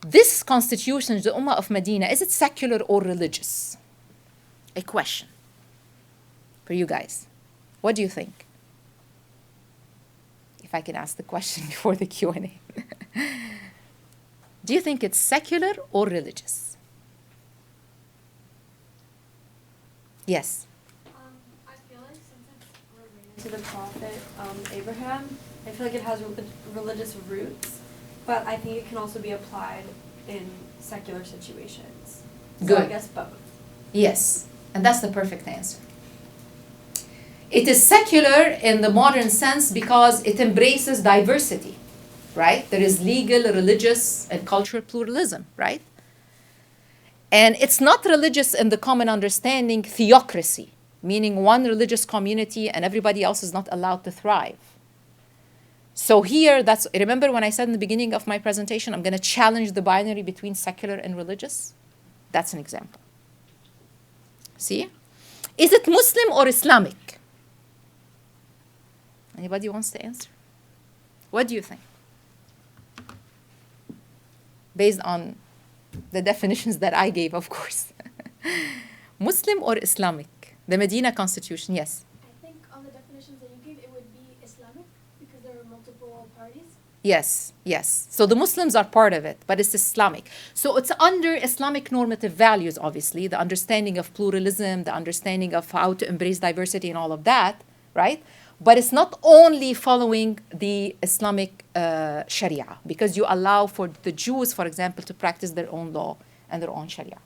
Speaker 2: This constitution, the Ummah of Medina, is it secular or religious? A question for you guys. What do you think? If I can ask the question before the Q&A. Do you think it's secular or religious? Yes.
Speaker 3: I feel like since it's related to the prophet Abraham, I feel like it has religious roots, but I think it can also be applied in secular situations. So
Speaker 2: Good.
Speaker 3: I guess both.
Speaker 2: Yes, and that's the perfect answer. It is secular in the modern sense because it embraces diversity, right? There is legal, religious, and cultural pluralism, right? And it's not religious in the common understanding theocracy, meaning one religious community and everybody else is not allowed to thrive. So here, remember when I said in the beginning of my presentation, I'm going to challenge the binary between secular and religious? That's an example. See? Is it Muslim or Islamic? Anybody wants to answer? What do you think? Based on the definitions that I gave, of course. Muslim or Islamic? The Medina Constitution, yes.
Speaker 4: I think on the definitions that you gave, it would be Islamic because there are multiple parties.
Speaker 2: Yes, yes. So the Muslims are part of it, but it's Islamic. So it's under Islamic normative values, obviously, the understanding of pluralism, the understanding of how to embrace diversity and all of that, right? But it's not only following the Islamic Sharia, because you allow for the Jews, for example, to practice their own law and their own Sharia.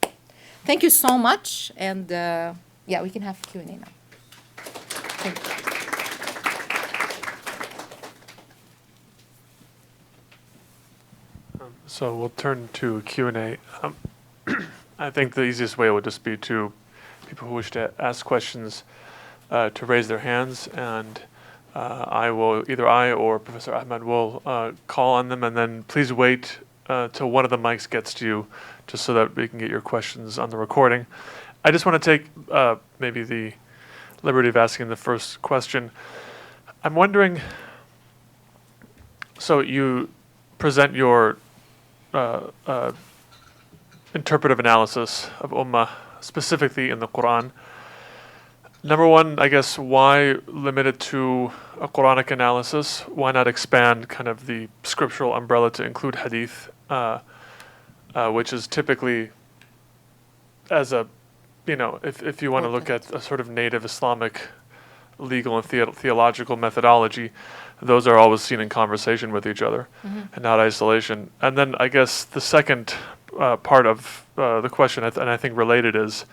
Speaker 2: Thank you so much. And yeah, we can have Q&A now. Thank you.
Speaker 1: So we'll turn to Q&A. I think the easiest way would just be to people who wish to ask questions to raise their hands, and either I or Professor Ahmed will call on them, and then please wait till one of the mics gets to you, just so that we can get your questions on the recording. I just want to take maybe the liberty of asking the first question. I'm wondering, so you present your interpretive analysis of Ummah, specifically in the Qur'an. Number one, I guess, why limit it to a Qur'anic analysis? Why not expand kind of the scriptural umbrella to include hadith, which is typically, as a, if you want to look at a sort of native Islamic legal and theological methodology, those are always seen in conversation with each other and not isolation. And then I guess the second part of the question, and I think related, is,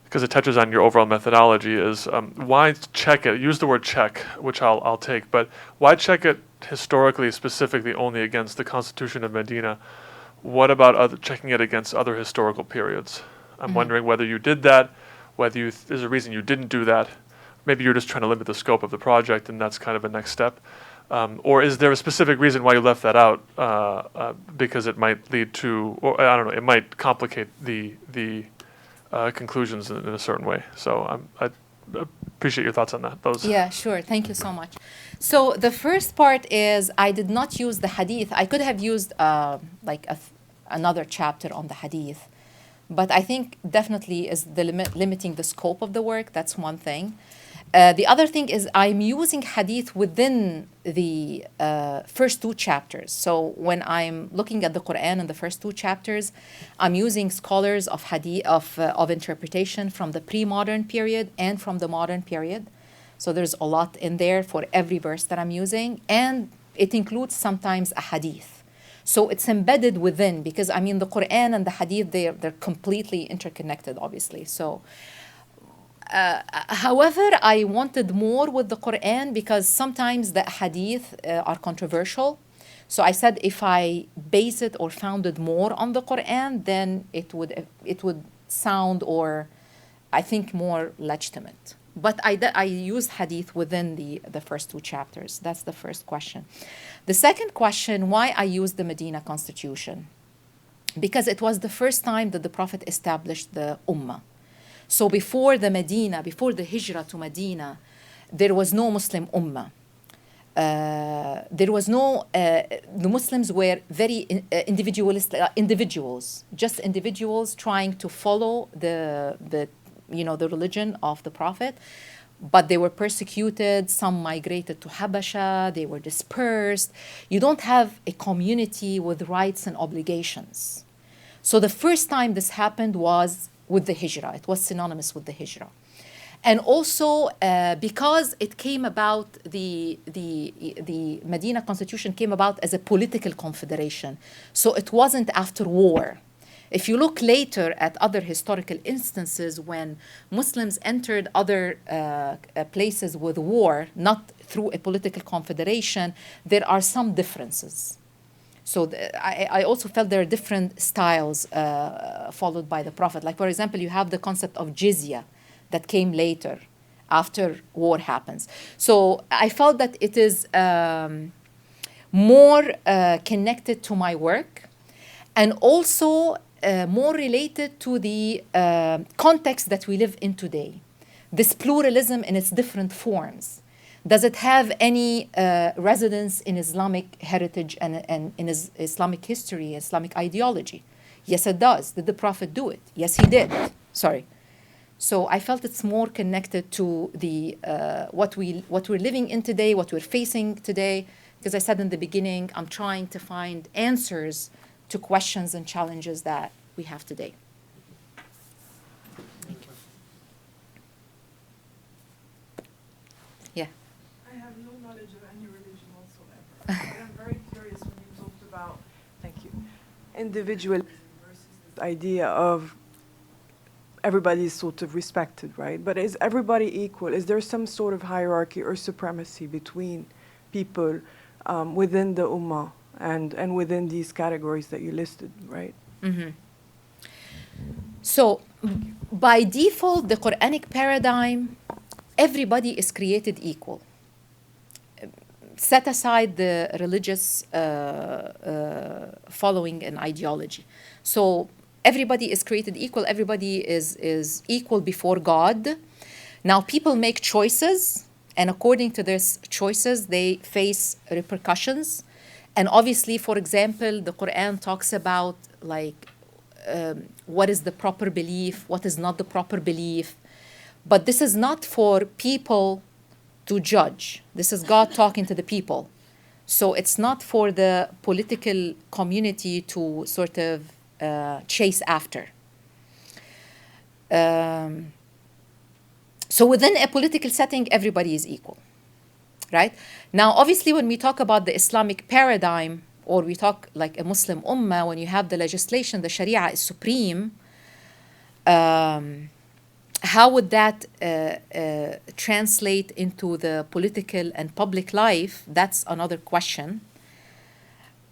Speaker 1: because it touches on your overall methodology, is why check it? Use the word check, which I'll take, but why check it historically, specifically only against the Constitution of Medina? What about checking it against other historical periods? I'm wondering whether you did that, whether there's a reason you didn't do that. Maybe you're just trying to limit the scope of the project, and that's kind of a next step. Or is there a specific reason why you left that out? Because it might lead to, or I don't know, it might complicate the conclusions in a certain way. So I appreciate your thoughts on that.
Speaker 2: Yeah, sure. Thank you so much. So the first part is I did not use the hadith. I could have used another chapter on the hadith, but I think definitely is the limiting the scope of the work. That's one thing. The other thing is I'm using hadith within the first two chapters. So when I'm looking at the Qur'an in the first two chapters, I'm using scholars of hadith of interpretation from the pre-modern period and from the modern period. So there's a lot in there for every verse that I'm using, and it includes sometimes a hadith. So it's embedded within, because I mean the Qur'an and the hadith, they're completely interconnected, obviously. So. However, I wanted more with the Qur'an because sometimes the hadith are controversial. So I said if I base it or founded more on the Qur'an, then it would sound, or I think, more legitimate. But I used hadith within the first two chapters. That's the first question. The second question, why I used the Medina Constitution? Because it was the first time that the Prophet established the Ummah. So before the Hijrah to Medina, there was no Muslim Ummah. There was no, the Muslims were very individuals, just individuals trying to follow the religion of the Prophet. But they were persecuted, some migrated to Habasha, they were dispersed. You don't have a community with rights and obligations. So the first time this happened was with the Hijrah. It was synonymous with the Hijrah. And also because it came about, the Medina Constitution came about as a political confederation. So it wasn't after war. If you look later at other historical instances when Muslims entered other places with war, not through a political confederation, there are some differences. So I also felt there are different styles followed by the Prophet. Like, for example, you have the concept of jizya that came later after war happens. So I felt that it is more connected to my work, and also more related to the context that we live in today. This pluralism in its different forms. Does it have any resonance in Islamic heritage and in Islamic history, Islamic ideology? Yes, it does. Did the Prophet do it? Yes, he did. Sorry. So I felt it's more connected to the what we're living in today, what we're facing today. Because I said in the beginning, I'm trying to find answers to questions and challenges that we have today. Thank you. Yeah.
Speaker 5: I have no knowledge of any religion whatsoever. But I'm very curious when you talked about, thank you, individualism versus this idea of everybody is sort of respected, right? But is everybody equal? Is there some sort of hierarchy or supremacy between people within the Ummah? and within these categories that you listed, right?
Speaker 2: So, by default, the Qur'anic paradigm, everybody is created equal. Set aside the religious following and ideology. So, everybody is created equal, everybody is equal before God. Now, people make choices, and according to their choices, they face repercussions. And obviously, for example, the Qur'an talks about like what is the proper belief, what is not the proper belief. But this is not for people to judge. This is God talking to the people. So it's not for the political community to sort of chase after. So within a political setting, everybody is equal, right? Now, obviously, when we talk about the Islamic paradigm, or we talk like a Muslim Ummah, when you have the legislation, the Sharia is supreme, how would that translate into the political and public life? That's another question.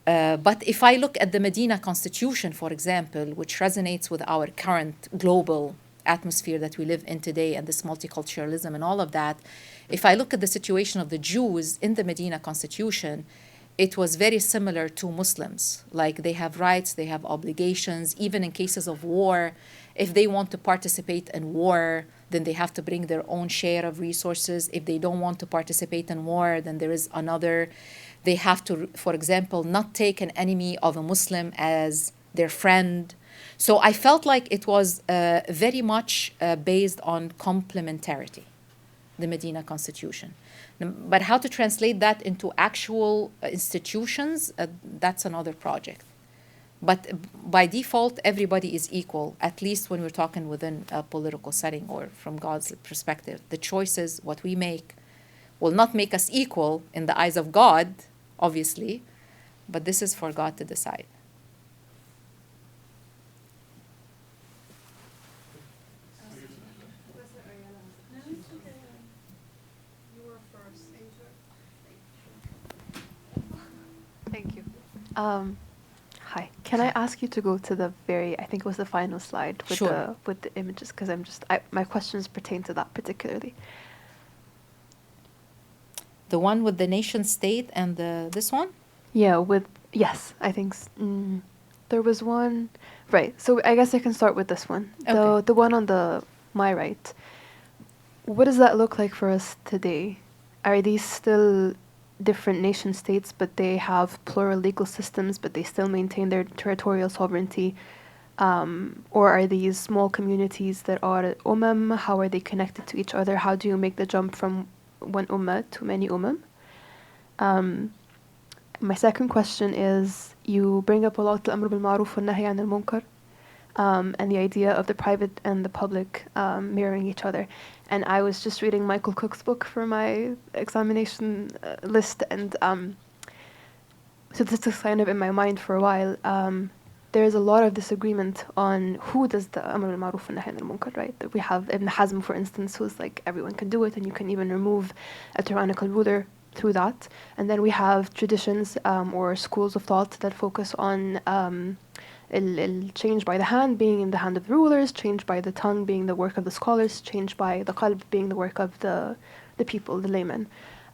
Speaker 2: But if I look at the Medina Constitution, for example, which resonates with our current global atmosphere that we live in today and this multiculturalism and all of that, if I look at the situation of the Jews in the Medina Constitution, it was very similar to Muslims. Like they have rights, they have obligations, even in cases of war. If they want to participate in war, then they have to bring their own share of resources. If they don't want to participate in war, then there is another. They have to, for example, not take an enemy of a Muslim as their friend. So I felt like it was very much based on complementarity, the Medina Constitution. But how to translate that into actual institutions, that's another project. But by default, everybody is equal, at least when we're talking within a political setting or from God's perspective. The choices, what we make, will not make us equal in the eyes of God, obviously, but this is for God to decide.
Speaker 6: Thank you. Hi. Can I ask you to go to the I think it was the final slide with
Speaker 2: Sure.
Speaker 6: the images, because my questions pertain to that particularly.
Speaker 2: The one with the nation state and this one?
Speaker 6: Yeah, yes, I think there was one. Right. So I guess I can start with this one.
Speaker 2: Okay.
Speaker 6: The one on my right. What does that look like for us today? Are these still different nation states, but they have plural legal systems, but they still maintain their territorial sovereignty? Or are these small communities that are ummah? How are they connected to each other? How do you make the jump from one ummah to many ummah? My second question is, you bring up a lot al-amr bil-ma'ruf wa nahy anil munkar, and the idea of the private and the public mirroring each other. And I was just reading Michael Cook's book for my examination list, and so this is kind of in my mind for a while. There's a lot of disagreement on who does the amr bil-ma'ruf wa nahy anil munkar, right? That we have Ibn Hazm, for instance, who's like, everyone can do it, and you can even remove a tyrannical ruler through that. And then we have traditions or schools of thought that focus on change by the hand being in the hand of the rulers, change by the tongue being the work of the scholars, change by the qalb being the work of the people, the laymen.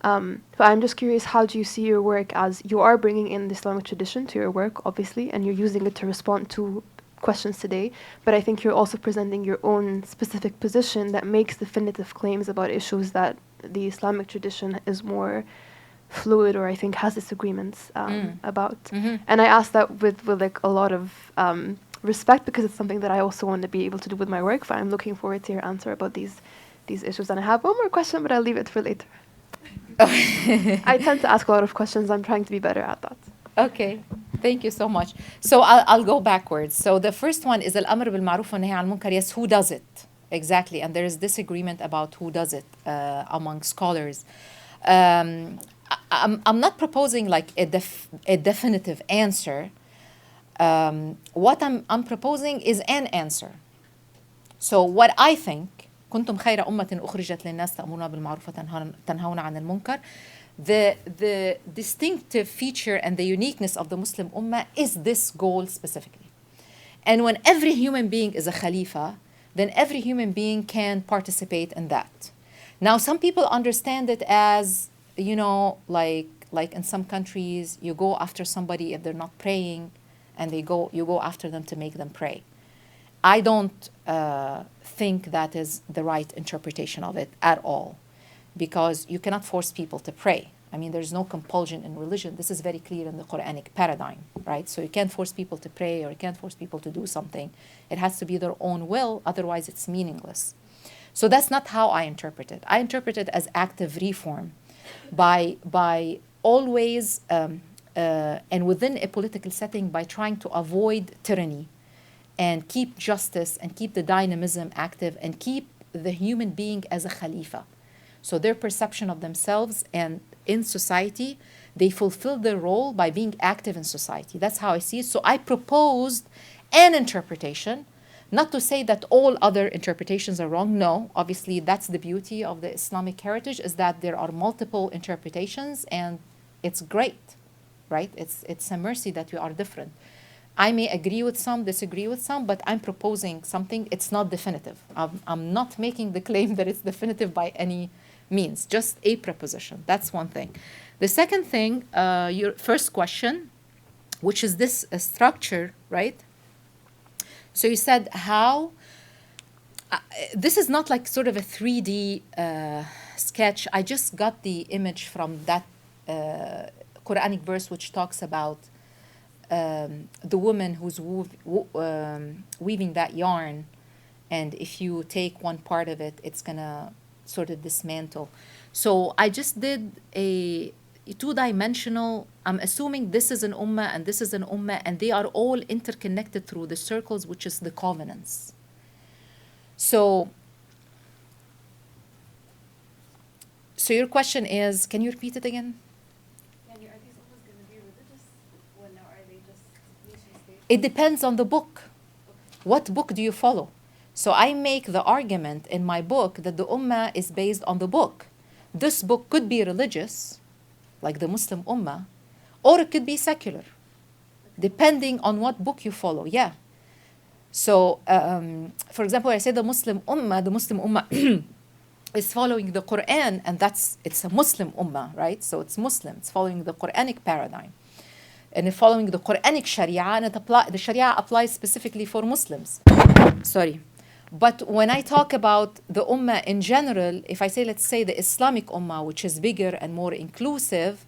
Speaker 6: But I'm just curious, how do you see your work, as you are bringing in the Islamic tradition to your work, obviously, and you're using it to respond to questions today, but I think you're also presenting your own specific position that makes definitive claims about issues that the Islamic tradition is more fluid, or I think has disagreements about.
Speaker 2: Mm-hmm.
Speaker 6: And I ask that with like a lot of respect, because it's something that I also want to be able to do with my work, but I'm looking forward to your answer about these issues. And I have one more question, but I'll leave it for later. I tend to ask a lot of questions. I'm trying to be better at that.
Speaker 2: Okay, thank you so much. So I'll go backwards. So the first one is al-amr bil-ma'ruf wa nahy anil munkar. Yes, who does it? Exactly, and there is disagreement about who does it among scholars. I'm not proposing like a definitive answer. What I'm proposing is an answer. So what I think, كنتم خير أمة أخرجت للناس تأمرون بالمعروف وتنهون عن المنكر. The distinctive feature and the uniqueness of the Muslim Ummah is this goal specifically. And when every human being is a Khalifa, then every human being can participate in that. Now, some people understand it as, like in some countries, you go after somebody if they're not praying, and you go after them to make them pray. I don't think that is the right interpretation of it at all, because you cannot force people to pray. I mean, there's no compulsion in religion. This is very clear in the Qur'anic paradigm, right? So you can't force people to pray, or you can't force people to do something. It has to be their own will, otherwise it's meaningless. So that's not how I interpret it. I interpret it as active reform by always, and within a political setting, by trying to avoid tyranny and keep justice and keep the dynamism active and keep the human being as a Khalifa. So their perception of themselves and in society, they fulfill their role by being active in society. That's how I see it. So I proposed an interpretation, not to say that all other interpretations are wrong. No, obviously that's the beauty of the Islamic heritage, is that there are multiple interpretations, and it's great, right? It's a mercy that we are different. I may agree with some, disagree with some, but I'm proposing something. It's not definitive. I'm not making the claim that it's definitive by any means, just a proposition. That's one thing. The second thing, your first question, which is this structure, right? So you said how, this is not like sort of a 3D sketch. I just got the image from that Qur'anic verse which talks about the woman who's weaving that yarn, and if you take one part of it, it's gonna sort of dismantle. So I just did a two-dimensional, I'm assuming this is an ummah and this is an ummah, and they are all interconnected through the circles, which is the covenants. So your question is, can you repeat it again? It depends on the book. What book do you follow? So I make the argument in my book that the Ummah is based on the book. This book could be religious, like the Muslim Ummah, or it could be secular, depending on what book you follow. Yeah. So, for example, I say the Muslim Ummah is following the Qur'an, and it's a Muslim Ummah, right? So it's Muslim. It's following the Qur'anic paradigm. And following the Qur'anic Sharia, and the Sharia applies specifically for Muslims. Sorry. But when I talk about the Ummah in general, if I say, let's say the Islamic Ummah, which is bigger and more inclusive,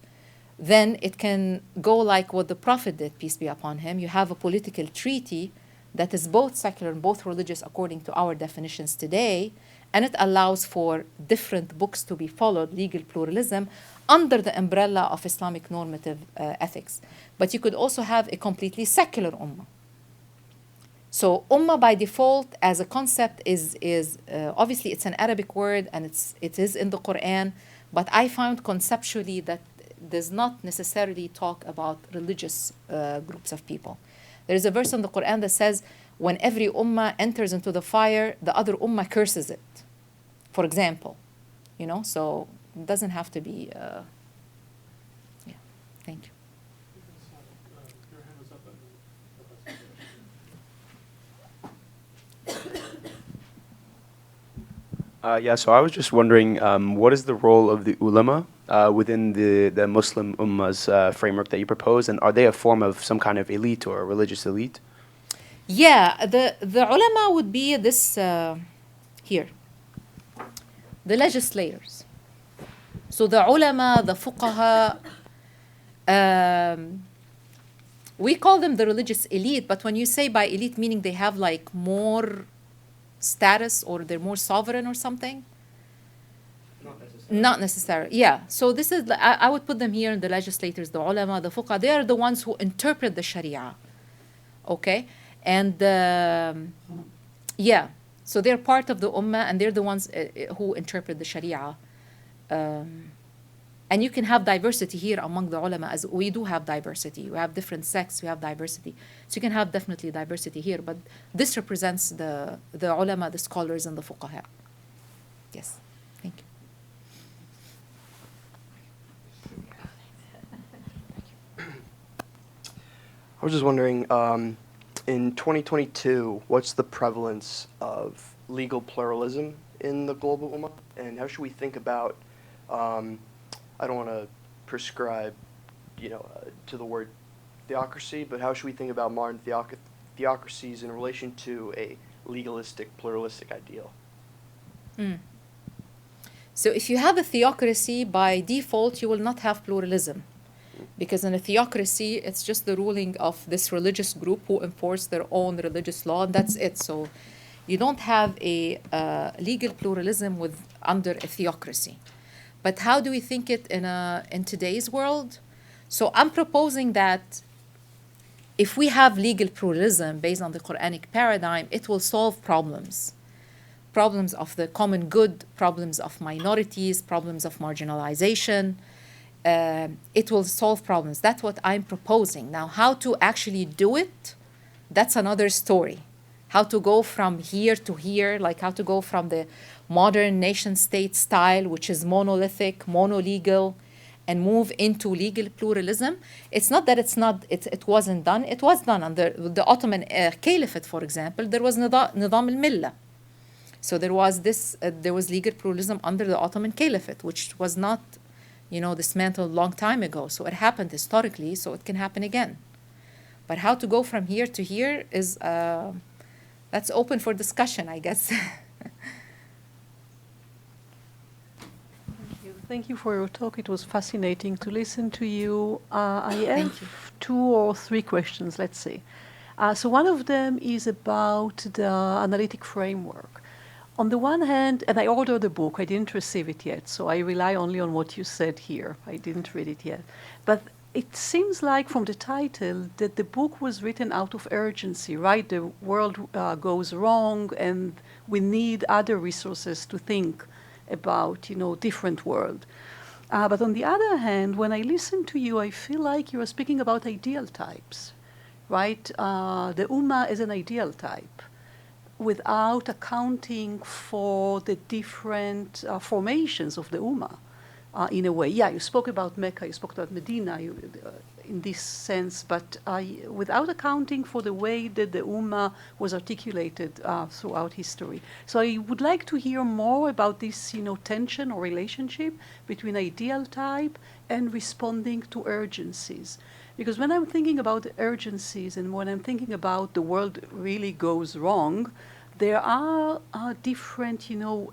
Speaker 2: then it can go like what the Prophet did, peace be upon him. You have a political treaty that is both secular and both religious according to our definitions today, and it allows for different books to be followed, legal pluralism, under the umbrella of Islamic normative ethics. But you could also have a completely secular ummah. So ummah by default as a concept is obviously it's an Arabic word, and it is in the Qur'an, but I found conceptually that does not necessarily talk about religious groups of people. There is a verse in the Qur'an that says, when every ummah enters into the fire, the other ummah curses it, for example. So it doesn't have to be, yeah, thank you.
Speaker 1: Your hand was up.
Speaker 7: Yeah, so I was just wondering, what is the role of the ulama within the Muslim Ummah's framework that you propose, and are they a form of some kind of elite or a religious elite?
Speaker 2: Yeah, the ulama would be this here, the legislators. So the ulama, the fuqaha, we call them the religious elite, but when you say by elite, meaning they have like more status or they're more sovereign or something? Not necessarily. Yeah. So this is, I would put them here in the legislators, the ulama, the fuqaha. They are the ones who interpret the Sharia. Okay? And yeah. So they're part of the ummah, and they're the ones who interpret the Sharia. And you can have diversity here among the ulama, as we do have diversity. We have different sects, we have diversity. So you can have definitely diversity here, but this represents the ulama, the scholars, and the fuqaha. Yes, thank you.
Speaker 8: I was just wondering, in 2022, what's the prevalence of legal pluralism in the global Ummah? And how should we think about, I don't want to prescribe, to the word theocracy, but how should we think about modern theocracies in relation to a legalistic, pluralistic ideal?
Speaker 2: So if you have a theocracy, by default, you will not have pluralism. Because in a theocracy, it's just the ruling of this religious group who enforce their own religious law, and that's it. So you don't have a legal pluralism under a theocracy. But how do we think it in today's world? So I'm proposing that if we have legal pluralism based on the Qur'anic paradigm, it will solve problems. Problems of the common good, problems of minorities, problems of marginalization. It will solve problems. That's what I'm proposing. Now, how to actually do it, that's another story. How to go from here to here, like how to go from the modern nation-state style, which is monolithic, monolegal, and move into legal pluralism. It's not that it wasn't done. It was done under the Ottoman Caliphate, for example. There was Nizam al-Millah. So there was legal pluralism under the Ottoman Caliphate, which was not, dismantled a long time ago. So it happened historically, so it can happen again. But how to go from here to here is, that's open for discussion, I guess.
Speaker 9: Thank you for your talk. It was fascinating to listen to you. I have 2 or 3 questions, let's say. So one of them is about the analytic framework. On the one hand, and I ordered the book, I didn't receive it yet, so I rely only on what you said here. I didn't read it yet. But it seems like from the title that the book was written out of urgency, right? The world goes wrong and we need other resources to think about, different world. But on the other hand, when I listen to you, I feel like you are speaking about ideal types, right? The Ummah is an ideal type, without accounting for the different formations of the Ummah, in a way. Yeah, you spoke about Mecca, you spoke about Medina in this sense, but without accounting for the way that the Ummah was articulated throughout history. So I would like to hear more about this, tension or relationship between ideal type and responding to urgencies. Because when I'm thinking about the urgencies and when I'm thinking about the world really goes wrong, there are different,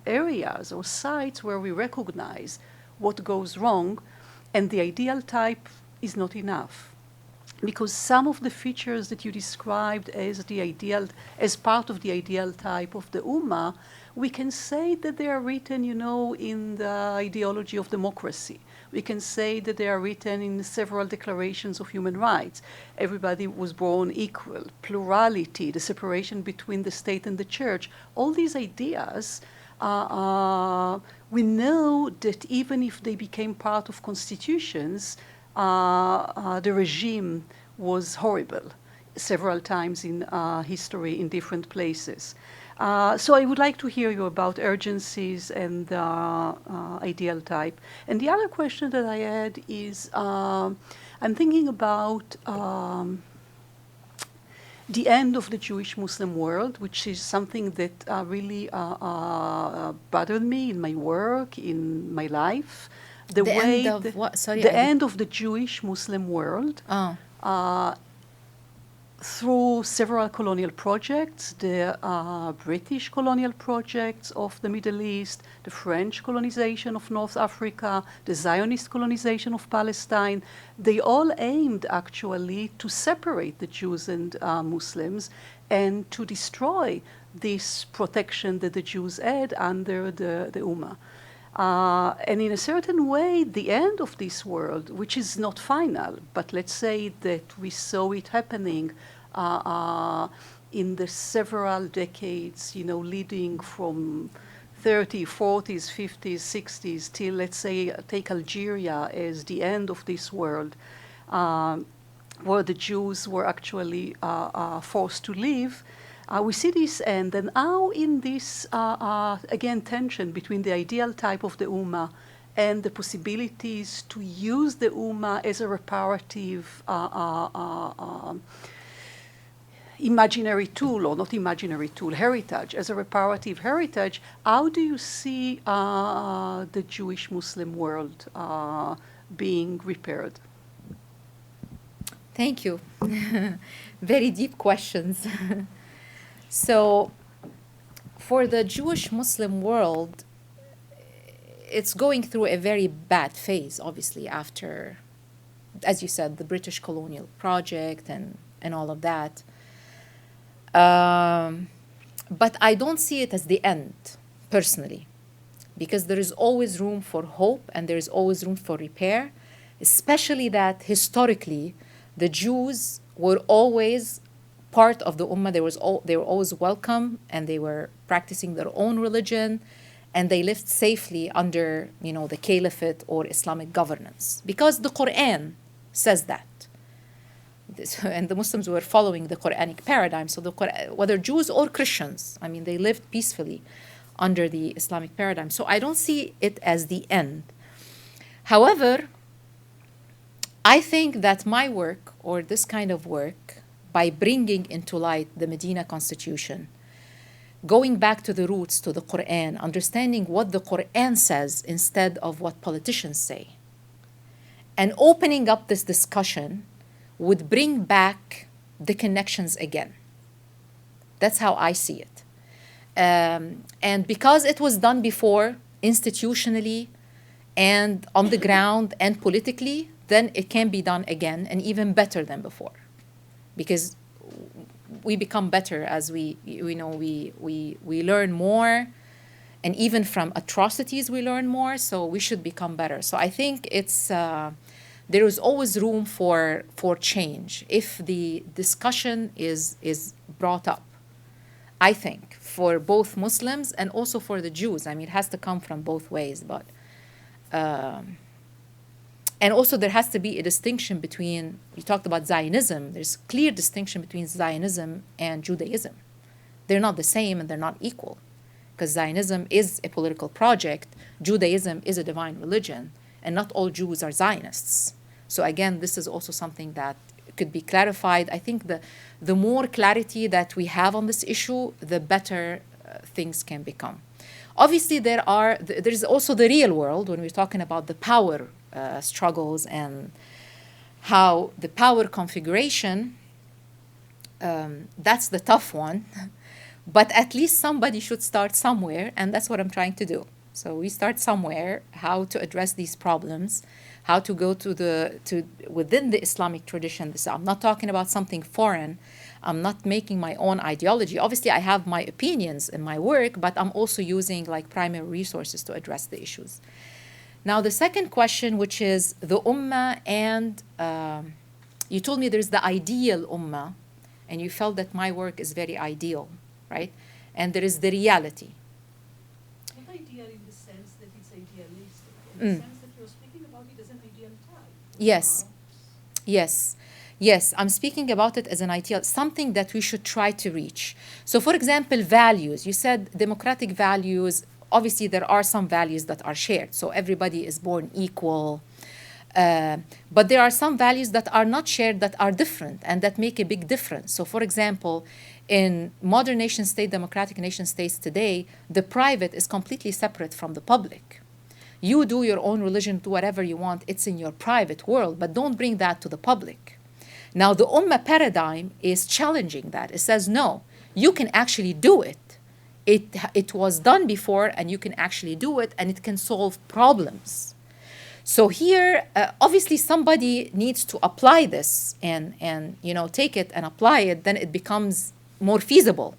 Speaker 9: areas or sites where we recognize what goes wrong, and the ideal type is not enough. Because some of the features that you described as part of the ideal type of the Ummah, we can say that they are written, in the ideology of democracy. We can say that they are written in several declarations of human rights. Everybody was born equal, plurality, the separation between the state and the church. All these ideas, we know that even if they became part of constitutions, the regime was horrible several times in history in different places. So I would like to hear you about urgencies and ideal type. And the other question that I had is, I'm thinking about the end of the Jewish-Muslim world, which is something that really bothered me in my work, in my life. The
Speaker 2: end of what? Sorry,
Speaker 9: the end of the Jewish-Muslim world. Through several colonial projects, the British colonial projects of the Middle East, the French colonization of North Africa, the Zionist colonization of Palestine, they all aimed actually to separate the Jews and Muslims and to destroy this protection that the Jews had under the Ummah. And in a certain way, the end of this world, which is not final, but let's say that we saw it happening in the several decades, leading from 30s, 40s, 50s, 60s, till, let's say, take Algeria as the end of this world, where the Jews were actually forced to leave. We see this end, and now in this, again, tension between the ideal type of the Ummah and the possibilities to use the Ummah as a reparative imaginary tool, or not imaginary tool, heritage, as a reparative heritage, how do you see the Jewish-Muslim world being repaired?
Speaker 2: Thank you. Very deep questions. So, for the Jewish-Muslim world, it's going through a very bad phase, obviously, after, as you said, the British colonial project and all of that. But I don't see it as the end, personally, because there is always room for hope and there is always room for repair, especially that historically the Jews were always part of the Ummah. They were always welcome, and they were practicing their own religion, and they lived safely under, the caliphate or Islamic governance, because the Qur'an says that. And the Muslims were following the Qur'anic paradigm. So whether Jews or Christians, they lived peacefully under the Islamic paradigm. So I don't see it as the end. However, I think that my work, or this kind of work, by bringing into light the Medina Constitution, going back to the roots, to the Qur'an, understanding what the Qur'an says instead of what politicians say, and opening up this discussion would bring back the connections again. That's how I see it. And because it was done before, institutionally and on the ground and politically, then it can be done again, and even better than before. Because we become better as we learn more, and even from atrocities we learn more, so we should become better. So I think there is always room for change if the discussion is brought up, I think, for both Muslims and also for the Jews. It has to come from both ways, but and also there has to be a distinction between, you talked about Zionism, there's clear distinction between Zionism and Judaism. They're not the same and they're not equal, because Zionism is a political project, Judaism is a divine religion, and not all Jews are Zionists. So again, this is also something that could be clarified. I think the more clarity that we have on this issue, the better things can become. Obviously, there's also the real world when we're talking about the power struggles and how the power configuration, that's the tough one. But at least somebody should start somewhere, and that's what I'm trying to do. So we start somewhere, how to address these problems, how to go within the Islamic tradition. I'm not talking about something foreign. I'm not making my own ideology. Obviously, I have my opinions in my work, but I'm also using primary resources to address the issues. Now, the second question, which is the Ummah, and you told me there's the ideal Ummah, and you felt that my work is very ideal, right? And there is the reality.
Speaker 9: Not ideal in the sense that it's idealistic, in the sense that you're speaking about it as an ideal type. Yes, I'm speaking about it as an ideal, something that we should try to reach. So, for example, values. You said democratic values. Obviously, there are some values that are shared. So everybody is born equal. But there are some values that are not shared, that are different, and that make a big difference. So, for example, in modern nation-state, democratic nation-states today, the private is completely separate from the public. You do your own religion, do whatever you want. It's in your private world, but don't bring that to the public. Now, the Ummah paradigm is challenging that. It says, no, you can actually do it. It was done before, and you can actually do it, and it can solve problems. So here, obviously, somebody needs to apply this and take it and apply it. Then it becomes more feasible,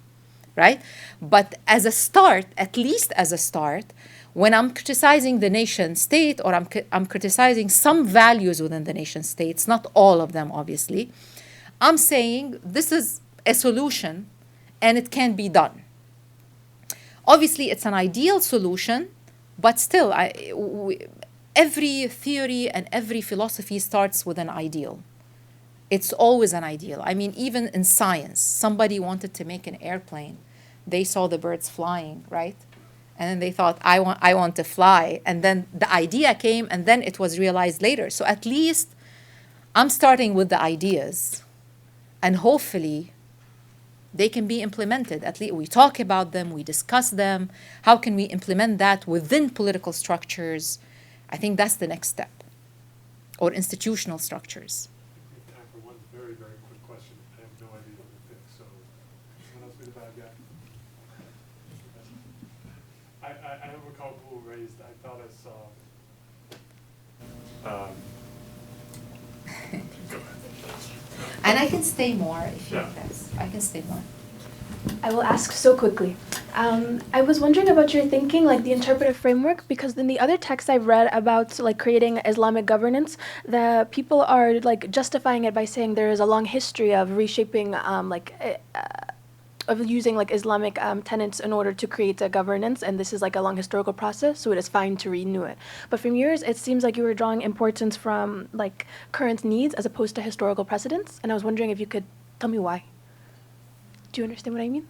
Speaker 9: right? But as a start, at least as a start, when I'm criticizing the nation state, or I'm criticizing some values within the nation states, not all of them, obviously, I'm saying this is a solution, and it can be done. Obviously, it's an ideal solution, but still, every theory and every philosophy starts with an ideal. It's always an ideal. Even in science, somebody wanted to make an airplane. They saw the birds flying, right?
Speaker 2: And then they thought, I want to fly. And then the idea came, and then it was realized later. So at least I'm starting with the ideas, and hopefully they can be implemented. At least we talk about them, we discuss them. How can we implement that within political structures? I think that's the next step, or institutional structures.
Speaker 1: We have time for one very, very quick question. I have no idea what to pick, so someone else be the bad guy. I don't recall who raised. I thought I saw. Go ahead.
Speaker 2: And I can stay more if you
Speaker 1: Yeah.
Speaker 2: guys. I can stay more.
Speaker 6: I will ask so quickly. I was wondering about your thinking, like the interpretive framework, because in the other texts I've read about like creating Islamic governance, the people are like justifying it by saying there is a long history of reshaping, of using like Islamic tenets in order to create a governance, and this is like a long historical process, so it is fine to renew it. But from yours, it seems like you were drawing importance from like current needs as opposed to historical precedents, and I was wondering if you could tell me why. Do you understand what I mean?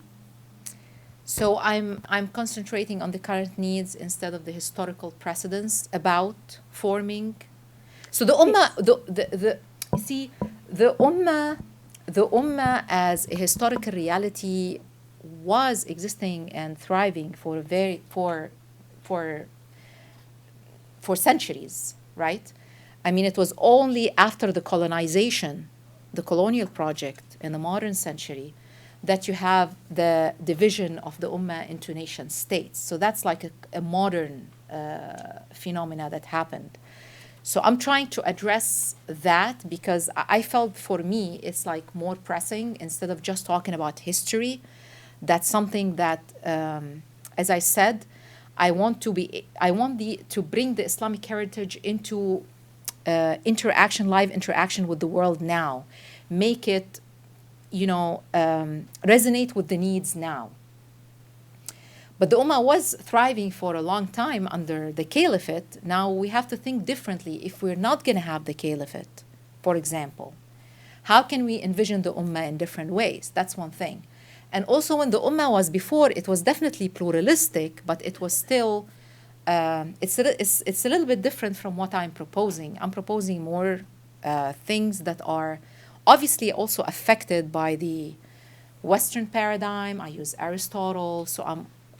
Speaker 2: So I'm concentrating on the current needs instead of the historical precedents about forming. So the Ummah, you see, the Ummah as a historical reality was existing and thriving for centuries, right? I mean, it was only after the colonization, the colonial project in the modern century, that you have the division of the Ummah into nation states. So that's like a modern phenomena that happened. So I'm trying to address that because I felt for me it's like more pressing instead of just talking about history. That's something that, as I said, I want to bring the Islamic heritage into live interaction with the world now, make it resonate with the needs now. But the Ummah was thriving for a long time under the caliphate. Now we have to think differently. If we're not going to have the caliphate, for example, how can we envision the Ummah in different ways? That's one thing. And also when the Ummah was before, it was definitely pluralistic, but it was still, it's a little bit different from what I'm proposing. I'm proposing more things that are obviously also affected by the Western paradigm. I use Aristotle, so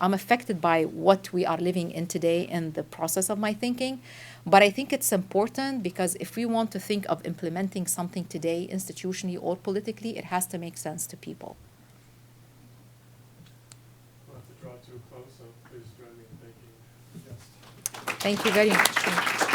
Speaker 2: I'm affected by what we are living in today in the process of my thinking. But I think it's important because if we want to think of implementing something today, institutionally or politically, it has to make sense to people.
Speaker 1: We'll have to draw to a close, so please join me in thanking the guest.
Speaker 2: Thank you very much.